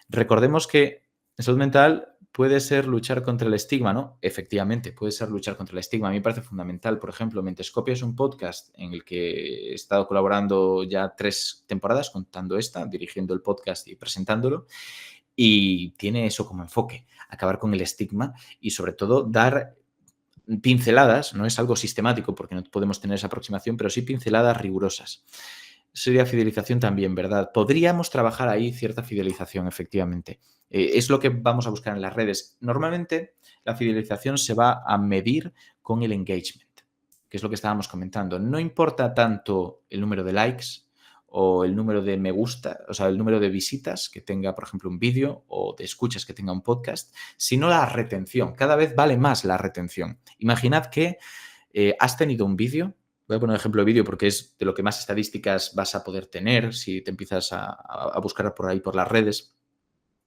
Recordemos que en salud mental puede ser luchar contra el estigma, ¿no? Efectivamente, puede ser luchar contra el estigma. A mí me parece fundamental. Por ejemplo, Mentescopia es un podcast en el que he estado colaborando ya 3 temporadas, contando esta, dirigiendo el podcast y presentándolo. Y tiene eso como enfoque, acabar con el estigma y sobre todo dar pinceladas, no es algo sistemático porque no podemos tener esa aproximación, pero sí pinceladas rigurosas. Sería fidelización también, ¿verdad? Podríamos trabajar ahí cierta fidelización, efectivamente. Es lo que vamos a buscar en las redes. Normalmente la fidelización se va a medir con el engagement, que es lo que estábamos comentando. No importa tanto el número de likes o el número de me gusta, o sea, el número de visitas que tenga, por ejemplo, un vídeo o de escuchas que tenga un podcast, sino la retención. Cada vez vale más la retención. Imaginad que has tenido un vídeo. Voy a poner un ejemplo de vídeo porque es de lo que más estadísticas vas a poder tener si te empiezas a buscar por ahí por las redes,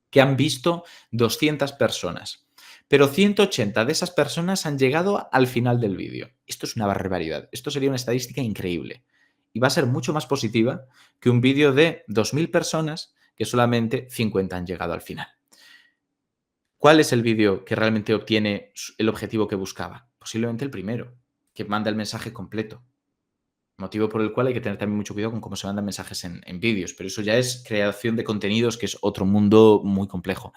que han visto 200 personas. Pero 180 de esas personas han llegado al final del vídeo. Esto es una barbaridad. Esto sería una estadística increíble. Y va a ser mucho más positiva que un vídeo de 2.000 personas que solamente 50 han llegado al final. ¿Cuál es el vídeo que realmente obtiene el objetivo que buscaba? Posiblemente el primero, que manda el mensaje completo. Motivo por el cual hay que tener también mucho cuidado con cómo se mandan mensajes en vídeos, pero eso ya es creación de contenidos, que es otro mundo muy complejo.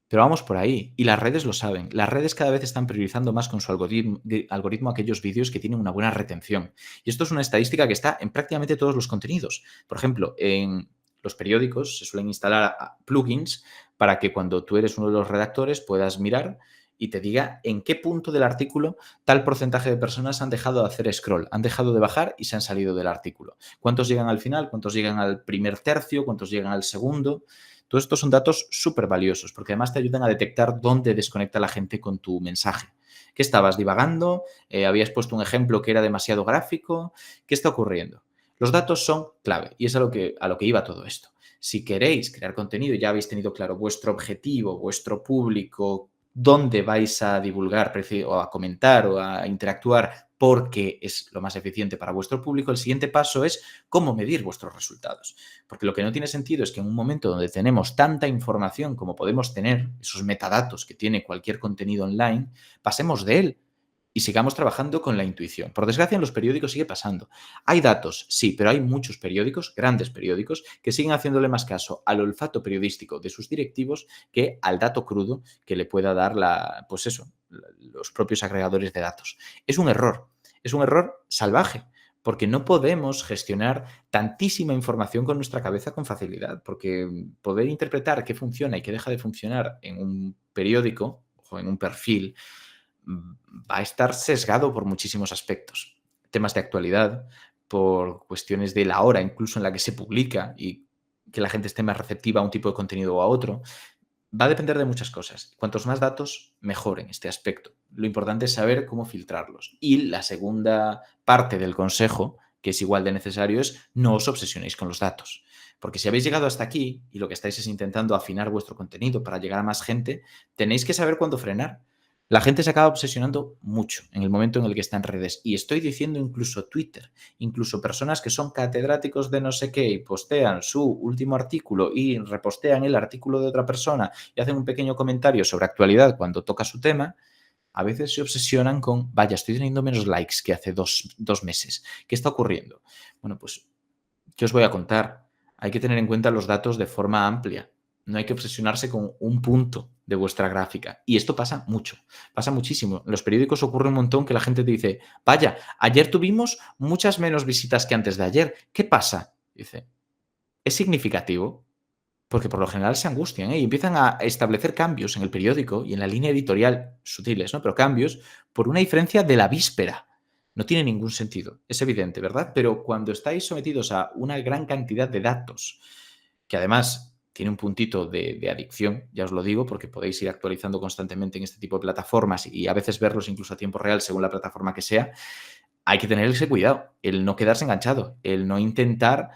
Pero vamos por ahí, y las redes lo saben. Las redes cada vez están priorizando más con su algoritmo aquellos vídeos que tienen una buena retención. Y esto es una estadística que está en prácticamente todos los contenidos. Por ejemplo, en los periódicos se suelen instalar plugins para que cuando tú eres uno de los redactores puedas mirar y te diga en qué punto del artículo tal porcentaje de personas han dejado de hacer scroll, han dejado de bajar y se han salido del artículo. ¿Cuántos llegan al final? ¿Cuántos llegan al primer tercio? ¿Cuántos llegan al segundo? Todos estos son datos súper valiosos porque además te ayudan a detectar dónde desconecta la gente con tu mensaje. ¿Qué estabas divagando? ¿Habías puesto un ejemplo que era demasiado gráfico? ¿Qué está ocurriendo? Los datos son clave y es a lo que iba todo esto. Si queréis crear contenido y ya habéis tenido claro vuestro objetivo, vuestro público, dónde vais a divulgar o a comentar o a interactuar porque es lo más eficiente para vuestro público, el siguiente paso es cómo medir vuestros resultados. Porque lo que no tiene sentido es que en un momento donde tenemos tanta información como podemos tener, esos metadatos que tiene cualquier contenido online, pasemos de él y sigamos trabajando con la intuición. Por desgracia, en los periódicos sigue pasando. Hay datos, sí, pero hay muchos periódicos, grandes periódicos, que siguen haciéndole más caso al olfato periodístico de sus directivos que al dato crudo que le pueda dar los propios agregadores de datos. Es un error salvaje, porque no podemos gestionar tantísima información con nuestra cabeza con facilidad, porque poder interpretar qué funciona y qué deja de funcionar en un periódico o en un perfil va a estar sesgado por muchísimos aspectos. Temas de actualidad, por cuestiones de la hora incluso en la que se publica y que la gente esté más receptiva a un tipo de contenido o a otro. Va a depender de muchas cosas. Cuantos más datos, mejor en este aspecto. Lo importante es saber cómo filtrarlos. Y la segunda parte del consejo, que es igual de necesario, es no os obsesionéis con los datos. Porque si habéis llegado hasta aquí y lo que estáis es intentando afinar vuestro contenido para llegar a más gente, tenéis que saber cuándo frenar. La gente se acaba obsesionando mucho en el momento en el que está en redes. Y estoy diciendo incluso Twitter, incluso personas que son catedráticos de no sé qué y postean su último artículo y repostean el artículo de otra persona y hacen un pequeño comentario sobre actualidad cuando toca su tema, a veces se obsesionan con, vaya, estoy teniendo menos likes que hace dos meses. ¿Qué está ocurriendo? Bueno, pues yo os voy a contar. Hay que tener en cuenta los datos de forma amplia. No hay que obsesionarse con un punto de vuestra gráfica. Y esto pasa mucho, pasa muchísimo. En los periódicos ocurre un montón que la gente te dice, vaya, ayer tuvimos muchas menos visitas que antes de ayer. ¿Qué pasa? Dice, ¿es significativo? Porque por lo general se angustian, ¿eh? Y empiezan a establecer cambios en el periódico y en la línea editorial, sutiles, ¿no? Pero cambios por una diferencia de la víspera. No tiene ningún sentido. Es evidente, ¿verdad? Pero cuando estáis sometidos a una gran cantidad de datos, que además tiene un puntito de adicción, ya os lo digo, porque podéis ir actualizando constantemente en este tipo de plataformas y a veces verlos incluso a tiempo real según la plataforma que sea, hay que tener ese cuidado, el no quedarse enganchado, el no intentar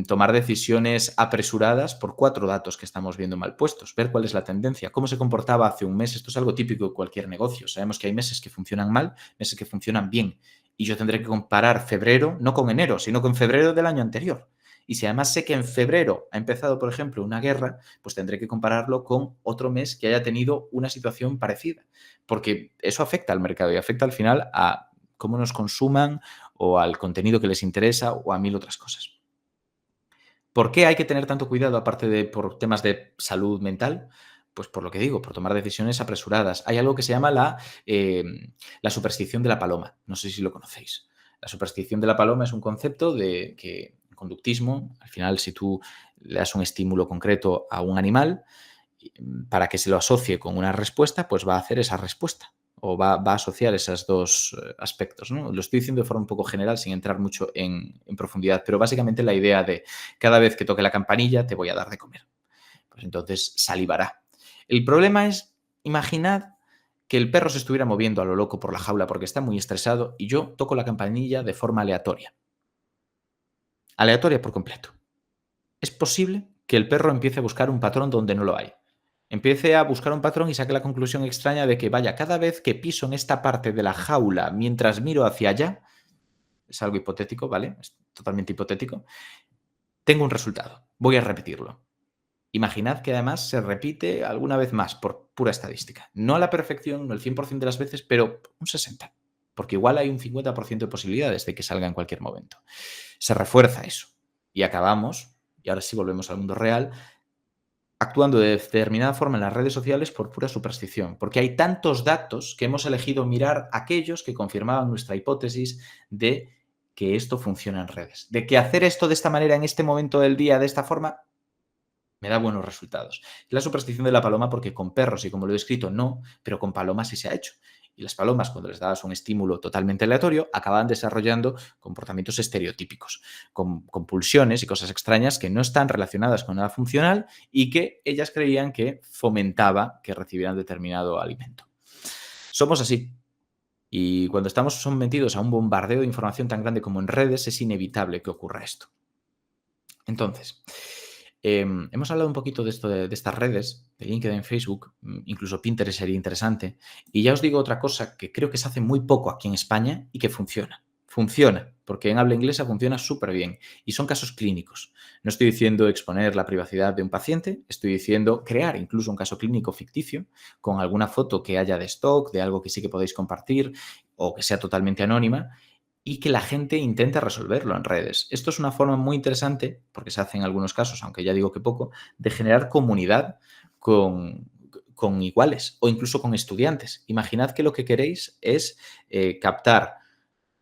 tomar decisiones apresuradas por 4 datos que estamos viendo mal puestos, ver cuál es la tendencia, cómo se comportaba hace un mes. Esto es algo típico de cualquier negocio. Sabemos que hay meses que funcionan mal, meses que funcionan bien. Y yo tendré que comparar febrero, no con enero, sino con febrero del año anterior. Y si además sé que en febrero ha empezado, por ejemplo, una guerra, pues tendré que compararlo con otro mes que haya tenido una situación parecida. Porque eso afecta al mercado y afecta al final a cómo nos consuman o al contenido que les interesa o a mil otras cosas. ¿Por qué hay que tener tanto cuidado, aparte de por temas de salud mental? Pues por lo que digo, por tomar decisiones apresuradas. Hay algo que se llama la superstición de la paloma. No sé si lo conocéis. La superstición de la paloma es un concepto de que en conductismo, al final, si tú le das un estímulo concreto a un animal, para que se lo asocie con una respuesta, pues va a hacer esa respuesta o va a asociar esos dos aspectos, ¿no? Lo estoy diciendo de forma un poco general, sin entrar mucho en profundidad, pero básicamente la idea de cada vez que toque la campanilla te voy a dar de comer. Pues entonces salivará. El problema es, imaginad que el perro se estuviera moviendo a lo loco por la jaula porque está muy estresado y yo toco la campanilla de forma aleatoria. Aleatoria por completo. Es posible que el perro empiece a buscar un patrón donde no lo hay. Empiece a buscar un patrón y saque la conclusión extraña de que, vaya, cada vez que piso en esta parte de la jaula mientras miro hacia allá, es algo hipotético, ¿vale? Es totalmente hipotético, tengo un resultado. Voy a repetirlo. Imaginad que además se repite alguna vez más por pura estadística. No a la perfección, no el 100% de las veces, pero un 60%. Porque igual hay un 50% de posibilidades de que salga en cualquier momento. Se refuerza eso. Y acabamos, y ahora sí volvemos al mundo real, actuando de determinada forma en las redes sociales por pura superstición, porque hay tantos datos que hemos elegido mirar aquellos que confirmaban nuestra hipótesis de que esto funciona en redes, de que hacer esto de esta manera en este momento del día, de esta forma, me da buenos resultados. Es la superstición de la paloma porque con perros, y como lo he escrito, no, pero con palomas sí se ha hecho. Y las palomas, cuando les dabas un estímulo totalmente aleatorio, acaban desarrollando comportamientos estereotípicos, con pulsiones y cosas extrañas que no están relacionadas con nada funcional y que ellas creían que fomentaba que recibieran determinado alimento. Somos así. Y cuando estamos sometidos a un bombardeo de información tan grande como en redes, es inevitable que ocurra esto. Entonces, hemos hablado un poquito de esto de estas redes, de LinkedIn, Facebook, incluso Pinterest sería interesante. Y ya os digo otra cosa que creo que se hace muy poco aquí en España y que funciona. Funciona, porque en habla inglesa funciona súper bien. Y son casos clínicos. No estoy diciendo exponer la privacidad de un paciente, estoy diciendo crear incluso un caso clínico ficticio con alguna foto que haya de stock, de algo que sí que podéis compartir o que sea totalmente anónima y que la gente intente resolverlo en redes. Esto es una forma muy interesante, porque se hace en algunos casos, aunque ya digo que poco, de generar comunidad con iguales o incluso con estudiantes. Imaginad que lo que queréis es captar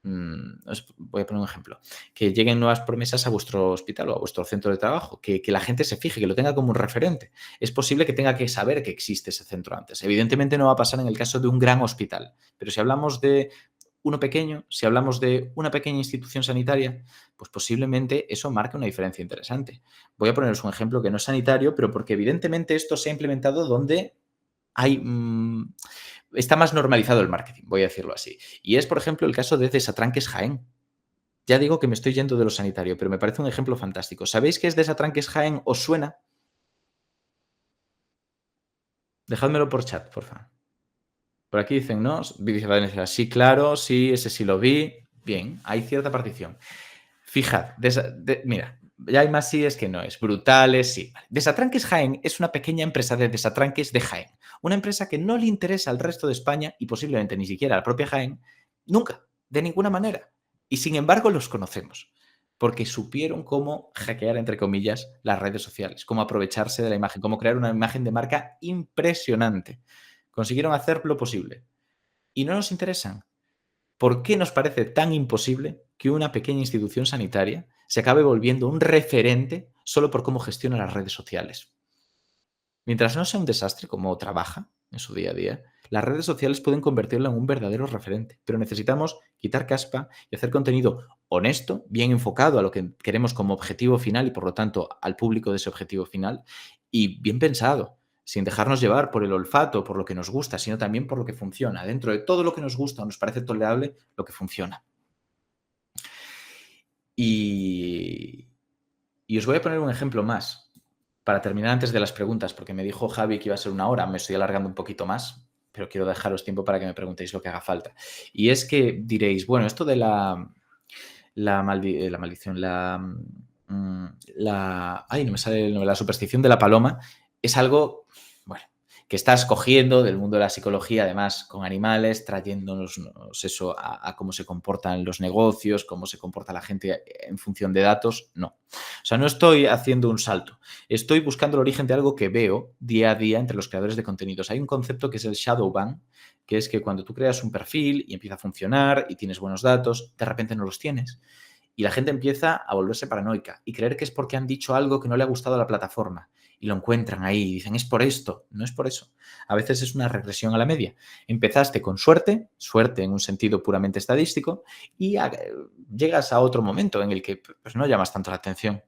Os voy a poner un ejemplo. Que lleguen nuevas promesas a vuestro hospital o a vuestro centro de trabajo, que la gente se fije, que lo tenga como un referente. Es posible que tenga que saber que existe ese centro antes. Evidentemente no va a pasar en el caso de un gran hospital, pero si hablamos de uno pequeño, si hablamos de una pequeña institución sanitaria, pues posiblemente eso marque una diferencia interesante. Voy a poneros un ejemplo que no es sanitario, pero porque evidentemente esto se ha implementado donde hay, está más normalizado el marketing, voy a decirlo así. Y es, por ejemplo, el caso de Desatranques Jaén. Ya digo que me estoy yendo de lo sanitario, pero me parece un ejemplo fantástico. ¿Sabéis qué es Desatranques Jaén? ¿Os suena? Dejádmelo por chat, por favor. Por aquí dicen, ¿no? Dice Valencia, sí, claro, sí, ese sí lo vi. Bien, hay cierta partición. Fijad, mira, ya hay más sí es que no, es brutales, sí. Vale. Desatranques Jaén es una pequeña empresa de desatranques de Jaén. Una empresa que no le interesa al resto de España y posiblemente ni siquiera a la propia Jaén, nunca, de ninguna manera. Y sin embargo los conocemos, porque supieron cómo hackear, entre comillas, las redes sociales, cómo aprovecharse de la imagen, cómo crear una imagen de marca impresionante. Consiguieron hacer lo posible. Y no nos interesan. ¿Por qué nos parece tan imposible que una pequeña institución sanitaria se acabe volviendo un referente solo por cómo gestiona las redes sociales? Mientras no sea un desastre como trabaja en su día a día, las redes sociales pueden convertirlo en un verdadero referente, pero necesitamos quitar caspa y hacer contenido honesto, bien enfocado a lo que queremos como objetivo final y por lo tanto al público de ese objetivo final y bien pensado, sin dejarnos llevar por el olfato, por lo que nos gusta, sino también por lo que funciona. Dentro de todo lo que nos gusta o nos parece tolerable, lo que funciona. Y, y os voy a poner un ejemplo más para terminar antes de las preguntas, porque me dijo Javi que iba a ser 1 hora, me estoy alargando un poquito más, pero quiero dejaros tiempo para que me preguntéis lo que haga falta. Y es que diréis, bueno, esto de la maldición, ay, no me sale el nombre, la superstición de la paloma, es algo, bueno, que estás cogiendo del mundo de la psicología, además con animales, trayéndonos eso a cómo se comportan los negocios, cómo se comporta la gente en función de datos. No. O sea, no estoy haciendo un salto. Estoy buscando el origen de algo que veo día a día entre los creadores de contenidos. Hay un concepto que es el shadow ban, que es que cuando tú creas un perfil y empieza a funcionar y tienes buenos datos, de repente no los tienes. Y la gente empieza a volverse paranoica y creer que es porque han dicho algo que no le ha gustado a la plataforma. Y lo encuentran ahí y dicen, es por esto. No es por eso. A veces es una regresión a la media. Empezaste con suerte en un sentido puramente estadístico, y llegas a otro momento en el que pues, no llamas tanto la atención.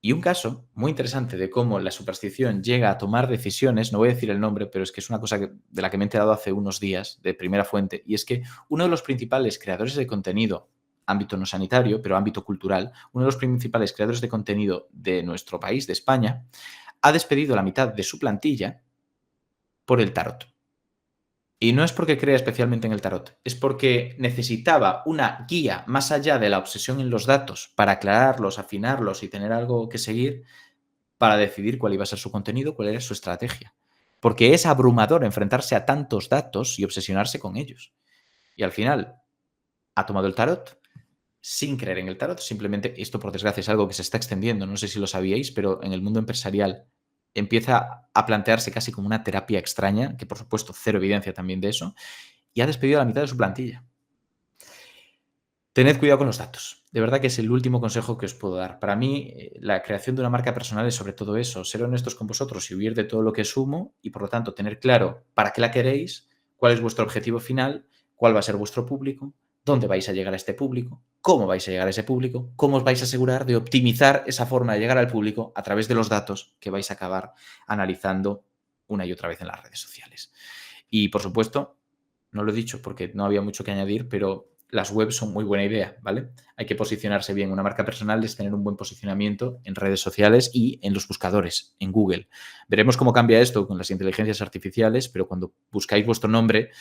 Y un caso muy interesante de cómo la superstición llega a tomar decisiones, no voy a decir el nombre, pero es que es una cosa de la que me he enterado hace unos días, de primera fuente, y es que uno de los principales creadores de contenido, ámbito no sanitario, pero ámbito cultural, uno de los principales creadores de contenido de nuestro país, de España, ha despedido la mitad de su plantilla por el tarot. Y no es porque crea especialmente en el tarot, es porque necesitaba una guía más allá de la obsesión en los datos para aclararlos, afinarlos y tener algo que seguir para decidir cuál iba a ser su contenido, cuál era su estrategia. Porque es abrumador enfrentarse a tantos datos y obsesionarse con ellos. Y al final ha tomado el tarot sin creer en el tarot. Simplemente esto, por desgracia, es algo que se está extendiendo. No sé si lo sabíais, pero en el mundo empresarial empieza a plantearse casi como una terapia extraña, que por supuesto cero evidencia también de eso, y ha despedido a la mitad de su plantilla. Tened cuidado con los datos. De verdad que es el último consejo que os puedo dar. Para mí, la creación de una marca personal es sobre todo eso, ser honestos con vosotros y huir de todo lo que es humo y, por lo tanto, tener claro para qué la queréis, cuál es vuestro objetivo final, cuál va a ser vuestro público, dónde vais a llegar a este público, cómo vais a llegar a ese público, cómo os vais a asegurar de optimizar esa forma de llegar al público a través de los datos que vais a acabar analizando una y otra vez en las redes sociales. Y, por supuesto, no lo he dicho porque no había mucho que añadir, pero las webs son muy buena idea, ¿vale? Hay que posicionarse bien. Una marca personal es tener un buen posicionamiento en redes sociales y en los buscadores, en Google. Veremos cómo cambia esto con las inteligencias artificiales, pero cuando buscáis vuestro nombre,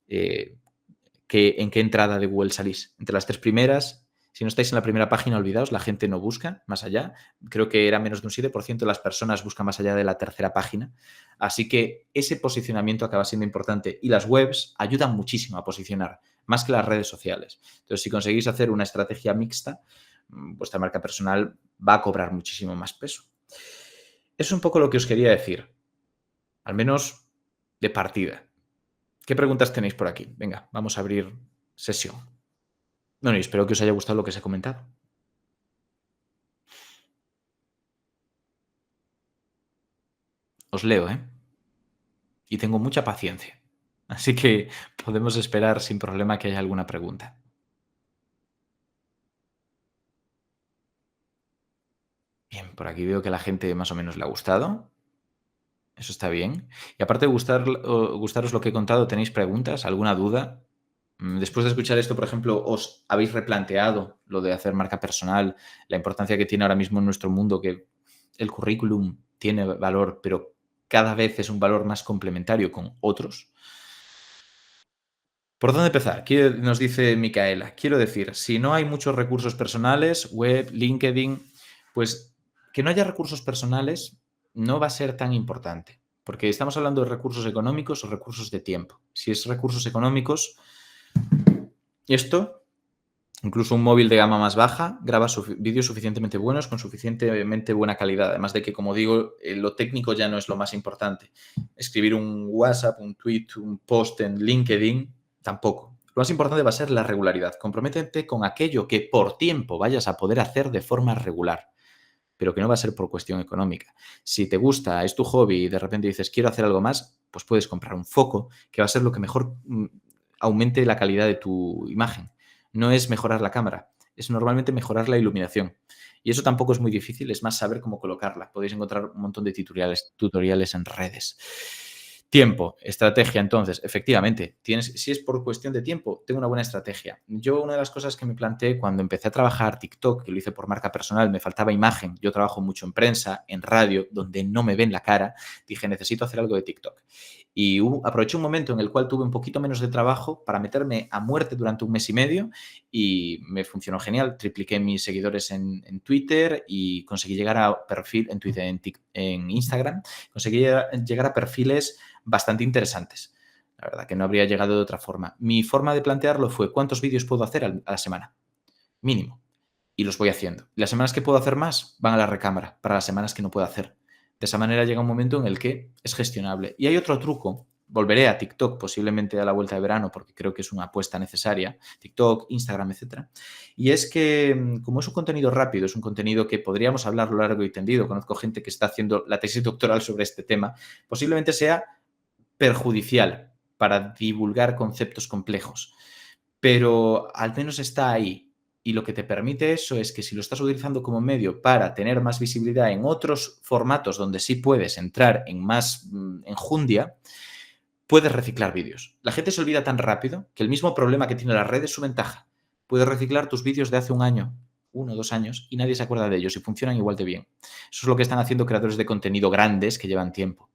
¿en qué entrada de Google salís? Entre las 3 primeras. Si no estáis en la primera página, olvidaos, la gente no busca más allá. Creo que era menos de un 7% de las personas buscan más allá de la tercera página. Así que ese posicionamiento acaba siendo importante y las webs ayudan muchísimo a posicionar, más que las redes sociales. Entonces, si conseguís hacer una estrategia mixta, vuestra marca personal va a cobrar muchísimo más peso. Eso es un poco lo que os quería decir, al menos de partida. ¿Qué preguntas tenéis por aquí? Venga, vamos a abrir sesión. Bueno, y espero que os haya gustado lo que os he comentado. Os leo, ¿eh? Y tengo mucha paciencia. Así que podemos esperar sin problema que haya alguna pregunta. Bien, por aquí veo que a la gente más o menos le ha gustado. Eso está bien. Y aparte de gustaros lo que he contado, ¿tenéis preguntas? ¿Alguna duda? Después de escuchar esto, por ejemplo, ¿os habéis replanteado lo de hacer marca personal, la importancia que tiene ahora mismo en nuestro mundo, que el currículum tiene valor, pero cada vez es un valor más complementario con otros? ¿Por dónde empezar? Nos dice Micaela. Quiero decir, si no hay muchos recursos personales, web, LinkedIn, pues que no haya recursos personales no va a ser tan importante, porque estamos hablando de recursos económicos o recursos de tiempo. Si es recursos económicos, esto, incluso un móvil de gama más baja, graba vídeos suficientemente buenos con suficientemente buena calidad. Además de que, como digo, lo técnico ya no es lo más importante. Escribir un WhatsApp, un tweet, un post en LinkedIn, tampoco. Lo más importante va a ser la regularidad. Comprométete con aquello que por tiempo vayas a poder hacer de forma regular, pero que no va a ser por cuestión económica. Si te gusta, es tu hobby y de repente dices, quiero hacer algo más, pues puedes comprar un foco, que va a ser lo que mejor aumente la calidad de tu imagen. No es mejorar la cámara, es normalmente mejorar la iluminación. Y eso tampoco es muy difícil, es más saber cómo colocarla. Podéis encontrar un montón de tutoriales en redes. Tiempo, estrategia, entonces, efectivamente, si es por cuestión de tiempo, tengo una buena estrategia. Yo una de las cosas que me planteé cuando empecé a trabajar TikTok, que lo hice por marca personal, me faltaba imagen, yo trabajo mucho en prensa, en radio, donde no me ven la cara, dije, necesito hacer algo de TikTok. Y aproveché un momento en el cual tuve un poquito menos de trabajo para meterme a muerte durante un mes y medio y me funcionó genial. Tripliqué mis seguidores en Twitter y conseguí llegar a perfil en Twitter, en Instagram, conseguí llegar a perfiles bastante interesantes. La verdad que no habría llegado de otra forma. Mi forma de plantearlo fue ¿cuántos vídeos puedo hacer a la semana? Mínimo. Y los voy haciendo. Y las semanas que puedo hacer más van a la recámara para las semanas que no puedo hacer. De esa manera llega un momento en el que es gestionable. Y hay otro truco. Volveré a TikTok posiblemente a la vuelta de verano porque creo que es una apuesta necesaria. TikTok, Instagram, etcétera. Y es que como es un contenido rápido, es un contenido que podríamos hablarlo largo y tendido. Conozco gente que está haciendo la tesis doctoral sobre este tema. Posiblemente sea perjudicial para divulgar conceptos complejos, pero al menos está ahí. Y lo que te permite eso es que si lo estás utilizando como medio para tener más visibilidad en otros formatos donde sí puedes entrar en más enjundia, puedes reciclar vídeos. La gente se olvida tan rápido que el mismo problema que tiene la red es su ventaja. Puedes reciclar tus vídeos de hace un año, 1 o 2 años, y nadie se acuerda de ellos y funcionan igual de bien. Eso es lo que están haciendo creadores de contenido grandes que llevan tiempo.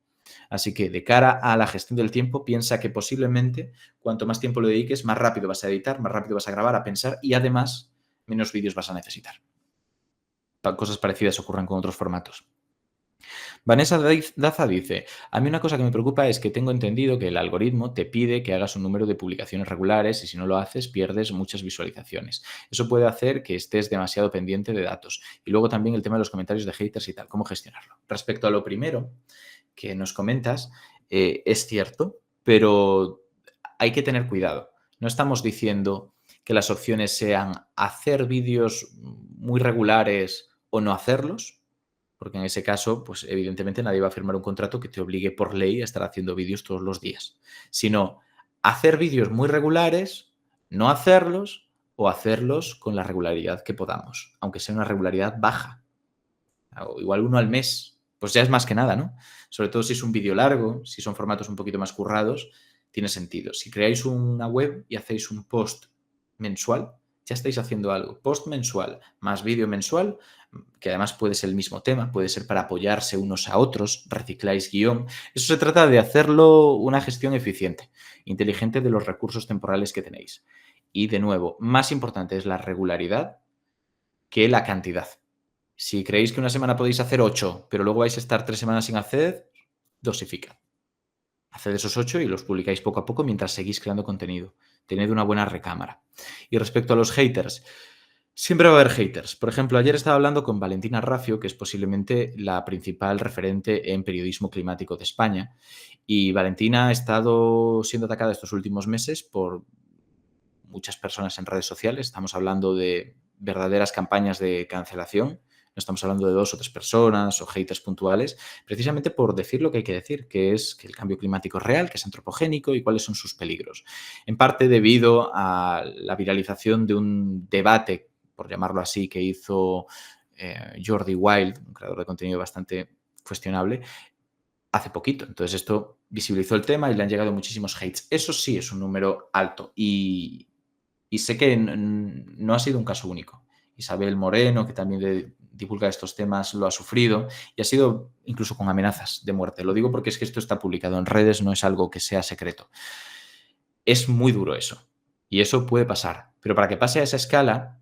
Así que de cara a la gestión del tiempo, piensa que posiblemente cuanto más tiempo le dediques, más rápido vas a editar, más rápido vas a grabar, a pensar y además menos vídeos vas a necesitar. Cosas parecidas ocurren con otros formatos. Vanessa Daza dice, a mí una cosa que me preocupa es que tengo entendido que el algoritmo te pide que hagas un número de publicaciones regulares y si no lo haces pierdes muchas visualizaciones. Eso puede hacer que estés demasiado pendiente de datos. Y luego también el tema de los comentarios de haters y tal, cómo gestionarlo. Respecto a lo primero que nos comentas, es cierto, pero hay que tener cuidado. No estamos diciendo que las opciones sean hacer vídeos muy regulares o no hacerlos, porque en ese caso, pues evidentemente nadie va a firmar un contrato que te obligue por ley a estar haciendo vídeos todos los días, sino hacer vídeos muy regulares, no hacerlos o hacerlos con la regularidad que podamos, aunque sea una regularidad baja, o igual uno al mes, pues ya es más que nada, ¿no? Sobre todo si es un vídeo largo, si son formatos un poquito más currados, tiene sentido. Si creáis una web y hacéis un post mensual, ya estáis haciendo algo. Post mensual más vídeo mensual, que además puede ser el mismo tema, puede ser para apoyarse unos a otros, recicláis guión. Eso se trata de hacerlo una gestión eficiente, inteligente de los recursos temporales que tenéis. Y de nuevo, más importante es la regularidad que la cantidad. Si creéis que una semana podéis hacer 8, pero luego vais a estar 3 semanas sin hacer, dosificad. Haced esos 8 y los publicáis poco a poco mientras seguís creando contenido. Tened una buena recámara. Y respecto a los haters, siempre va a haber haters. Por ejemplo, ayer estaba hablando con Valentina Rafio, que es posiblemente la principal referente en periodismo climático de España. Y Valentina ha estado siendo atacada estos últimos meses por muchas personas en redes sociales. Estamos hablando de verdaderas campañas de cancelación. No estamos hablando de 2 o 3 personas o haters puntuales, precisamente por decir lo que hay que decir, que es que el cambio climático es real, que es antropogénico y cuáles son sus peligros. En parte debido a la viralización de un debate, por llamarlo así, que hizo Jordi Wild, un creador de contenido bastante cuestionable, hace poquito. Entonces esto visibilizó el tema y le han llegado muchísimos hates. Eso sí es un número alto y sé que no ha sido un caso único. Isabel Moreno, que también divulga estos temas, lo ha sufrido y ha sido incluso con amenazas de muerte. Lo digo porque es que esto está publicado en redes, no es algo que sea secreto. Es muy duro eso y eso puede pasar, pero para que pase a esa escala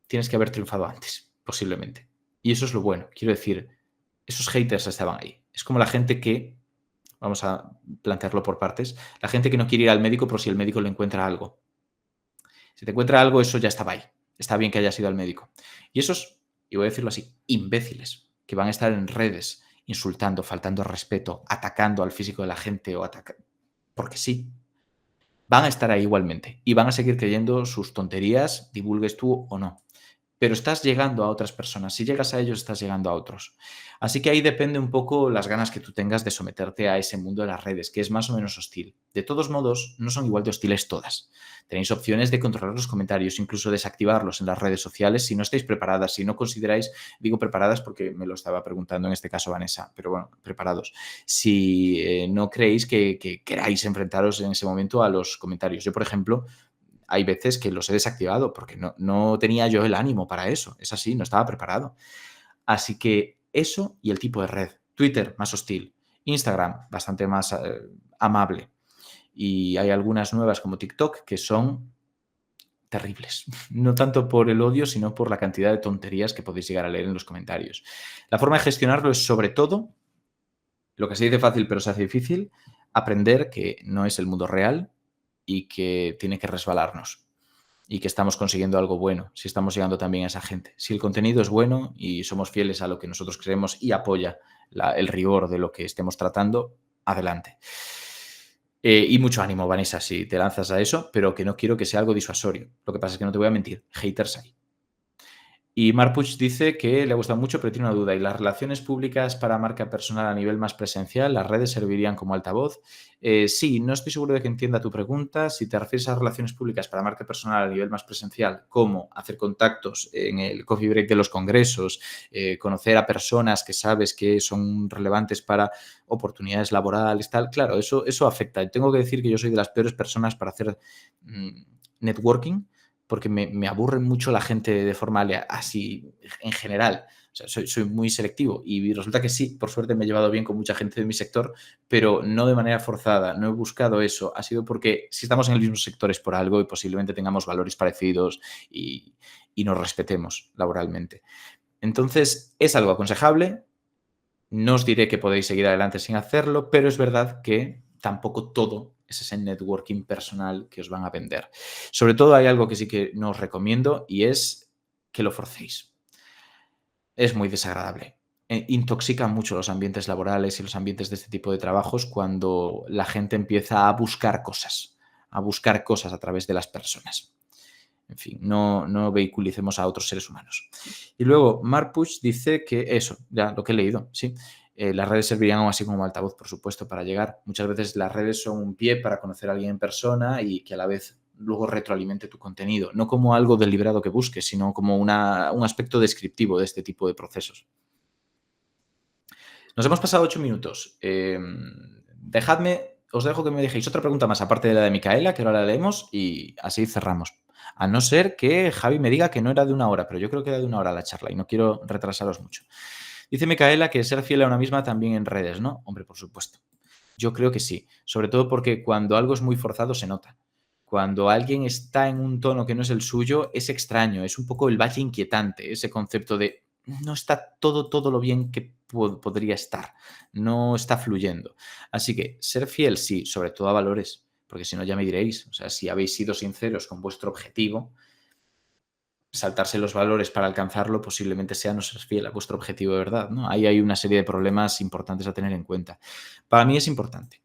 tienes que haber triunfado antes, posiblemente. Y eso es lo bueno. Quiero decir, esos haters estaban ahí. Es como la gente que, vamos a plantearlo por partes, la gente que no quiere ir al médico por si el médico le encuentra algo. Si te encuentra algo, eso ya estaba ahí. Está bien que hayas ido al médico. Y esos, y voy a decirlo así, imbéciles, que van a estar en redes insultando, faltando al respeto, atacando al físico de la gente porque sí, van a estar ahí igualmente y van a seguir creyendo sus tonterías, divulgues tú o no. Pero estás llegando a otras personas. Si llegas a ellos, estás llegando a otros. Así que ahí depende un poco las ganas que tú tengas de someterte a ese mundo de las redes, que es más o menos hostil. De todos modos, no son igual de hostiles todas. Tenéis opciones de controlar los comentarios, incluso desactivarlos en las redes sociales si no estáis preparadas, si no consideráis, digo preparadas porque me lo estaba preguntando en este caso Vanessa, pero bueno, preparados. Si no creéis que queráis enfrentaros en ese momento a los comentarios. Yo, por ejemplo, hay veces que los he desactivado porque no tenía yo el ánimo para eso. Es así, no estaba preparado. Así que eso y el tipo de red. Twitter, más hostil. Instagram, bastante más amable. Y hay algunas nuevas como TikTok que son terribles. No tanto por el odio, sino por la cantidad de tonterías que podéis llegar a leer en los comentarios. La forma de gestionarlo es, sobre todo, lo que se dice fácil pero se hace difícil, aprender que no es el mundo real y que tiene que resbalarnos y que estamos consiguiendo algo bueno, si estamos llegando también a esa gente. Si el contenido es bueno y somos fieles a lo que nosotros creemos y apoya el rigor de lo que estemos tratando, adelante. Y mucho ánimo, Vanessa, si te lanzas a eso, pero que no quiero que sea algo disuasorio. Lo que pasa es que no te voy a mentir, haters hay. Y Marpuch dice que le ha gustado mucho, pero tiene una duda. ¿Y las relaciones públicas para marca personal a nivel más presencial, las redes servirían como altavoz? Sí, no estoy seguro de que entienda tu pregunta. Si te refieres a relaciones públicas para marca personal a nivel más presencial, como hacer contactos en el coffee break de los congresos, conocer a personas que sabes que son relevantes para oportunidades laborales, tal, claro, eso afecta. Tengo que decir que yo soy de las peores personas para hacer networking, porque me aburre mucho la gente de forma así en general. O sea, soy muy selectivo y resulta que sí, por suerte me he llevado bien con mucha gente de mi sector, pero no de manera forzada, no he buscado eso. Ha sido porque si estamos en el mismo sector es por algo y posiblemente tengamos valores parecidos y nos respetemos laboralmente. Entonces, es algo aconsejable. No os diré que podéis seguir adelante sin hacerlo, pero es verdad que tampoco todo es ese networking personal que os van a vender. Sobre todo hay algo que sí que no os recomiendo y es que lo forcéis. Es muy desagradable. Intoxican mucho los ambientes laborales y los ambientes de este tipo de trabajos cuando la gente empieza a buscar cosas a través de las personas. En fin, no vehiculicemos a otros seres humanos. Y luego Marpuch dice que eso, ya lo que he leído, sí. Las redes servirían aún así como altavoz, por supuesto, para llegar. Muchas veces las redes son un pie para conocer a alguien en persona y que a la vez luego retroalimente tu contenido. No como algo deliberado que busques, sino como un aspecto descriptivo de este tipo de procesos. Nos hemos pasado 8 minutos. Os dejo que me dejéis otra pregunta más, aparte de la de Micaela, que ahora la leemos, y así cerramos. A no ser que Javi me diga que no era de 1 hora, pero yo creo que era de 1 hora la charla y no quiero retrasaros mucho. Dice Micaela que ser fiel a una misma también en redes, ¿no? Hombre, por supuesto. Yo creo que sí, sobre todo porque cuando algo es muy forzado se nota. Cuando alguien está en un tono que no es el suyo, es extraño, es un poco el valle inquietante, ese concepto de no está todo lo bien que podría estar, no está fluyendo. Así que ser fiel, sí, sobre todo a valores, porque si no ya me diréis, o sea, si habéis sido sinceros con vuestro objetivo, saltarse los valores para alcanzarlo posiblemente sea no ser fiel a vuestro objetivo de verdad, ¿no? Ahí hay una serie de problemas importantes a tener en cuenta. Para mí es importante.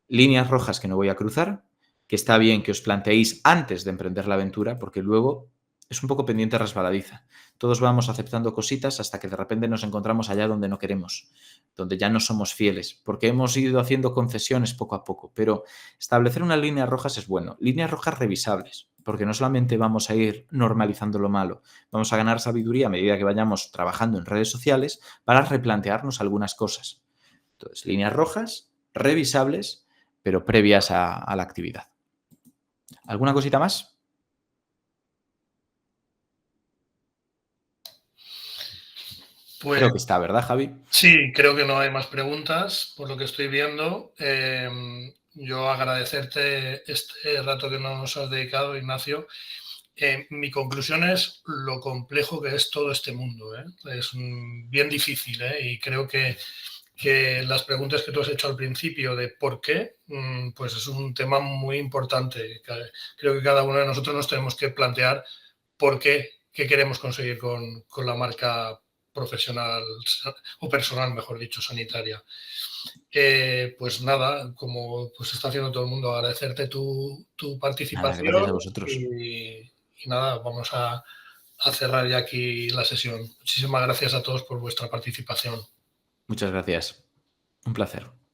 Líneas rojas que no voy a cruzar, que está bien que os planteéis antes de emprender la aventura, porque luego es un poco pendiente resbaladiza. Todos vamos aceptando cositas hasta que de repente nos encontramos allá donde no queremos, donde ya no somos fieles, porque hemos ido haciendo concesiones poco a poco. Pero establecer unas líneas rojas es bueno, líneas rojas revisables, porque no solamente vamos a ir normalizando lo malo, vamos a ganar sabiduría a medida que vayamos trabajando en redes sociales para replantearnos algunas cosas. Entonces, líneas rojas, revisables, pero previas a la actividad. ¿Alguna cosita más? Pues Creo que está, ¿verdad, Javi? sí, creo que no hay más preguntas por lo que estoy viendo. Yo agradecerte este rato que nos has dedicado, Ignacio. Mi conclusión es lo complejo que es todo este mundo. Es bien difícil, y creo que las preguntas que tú has hecho al principio de por qué, pues es un tema muy importante. Creo que cada uno de nosotros nos tenemos que plantear por qué queremos conseguir con la marca profesional o personal, mejor dicho, sanitaria. Pues nada, como pues está haciendo todo el mundo, agradecerte tu Nada, gracias a participación vosotros. y nada, vamos a cerrar ya aquí la sesión. Muchísimas gracias a todos por vuestra participación. Muchas gracias. Un placer.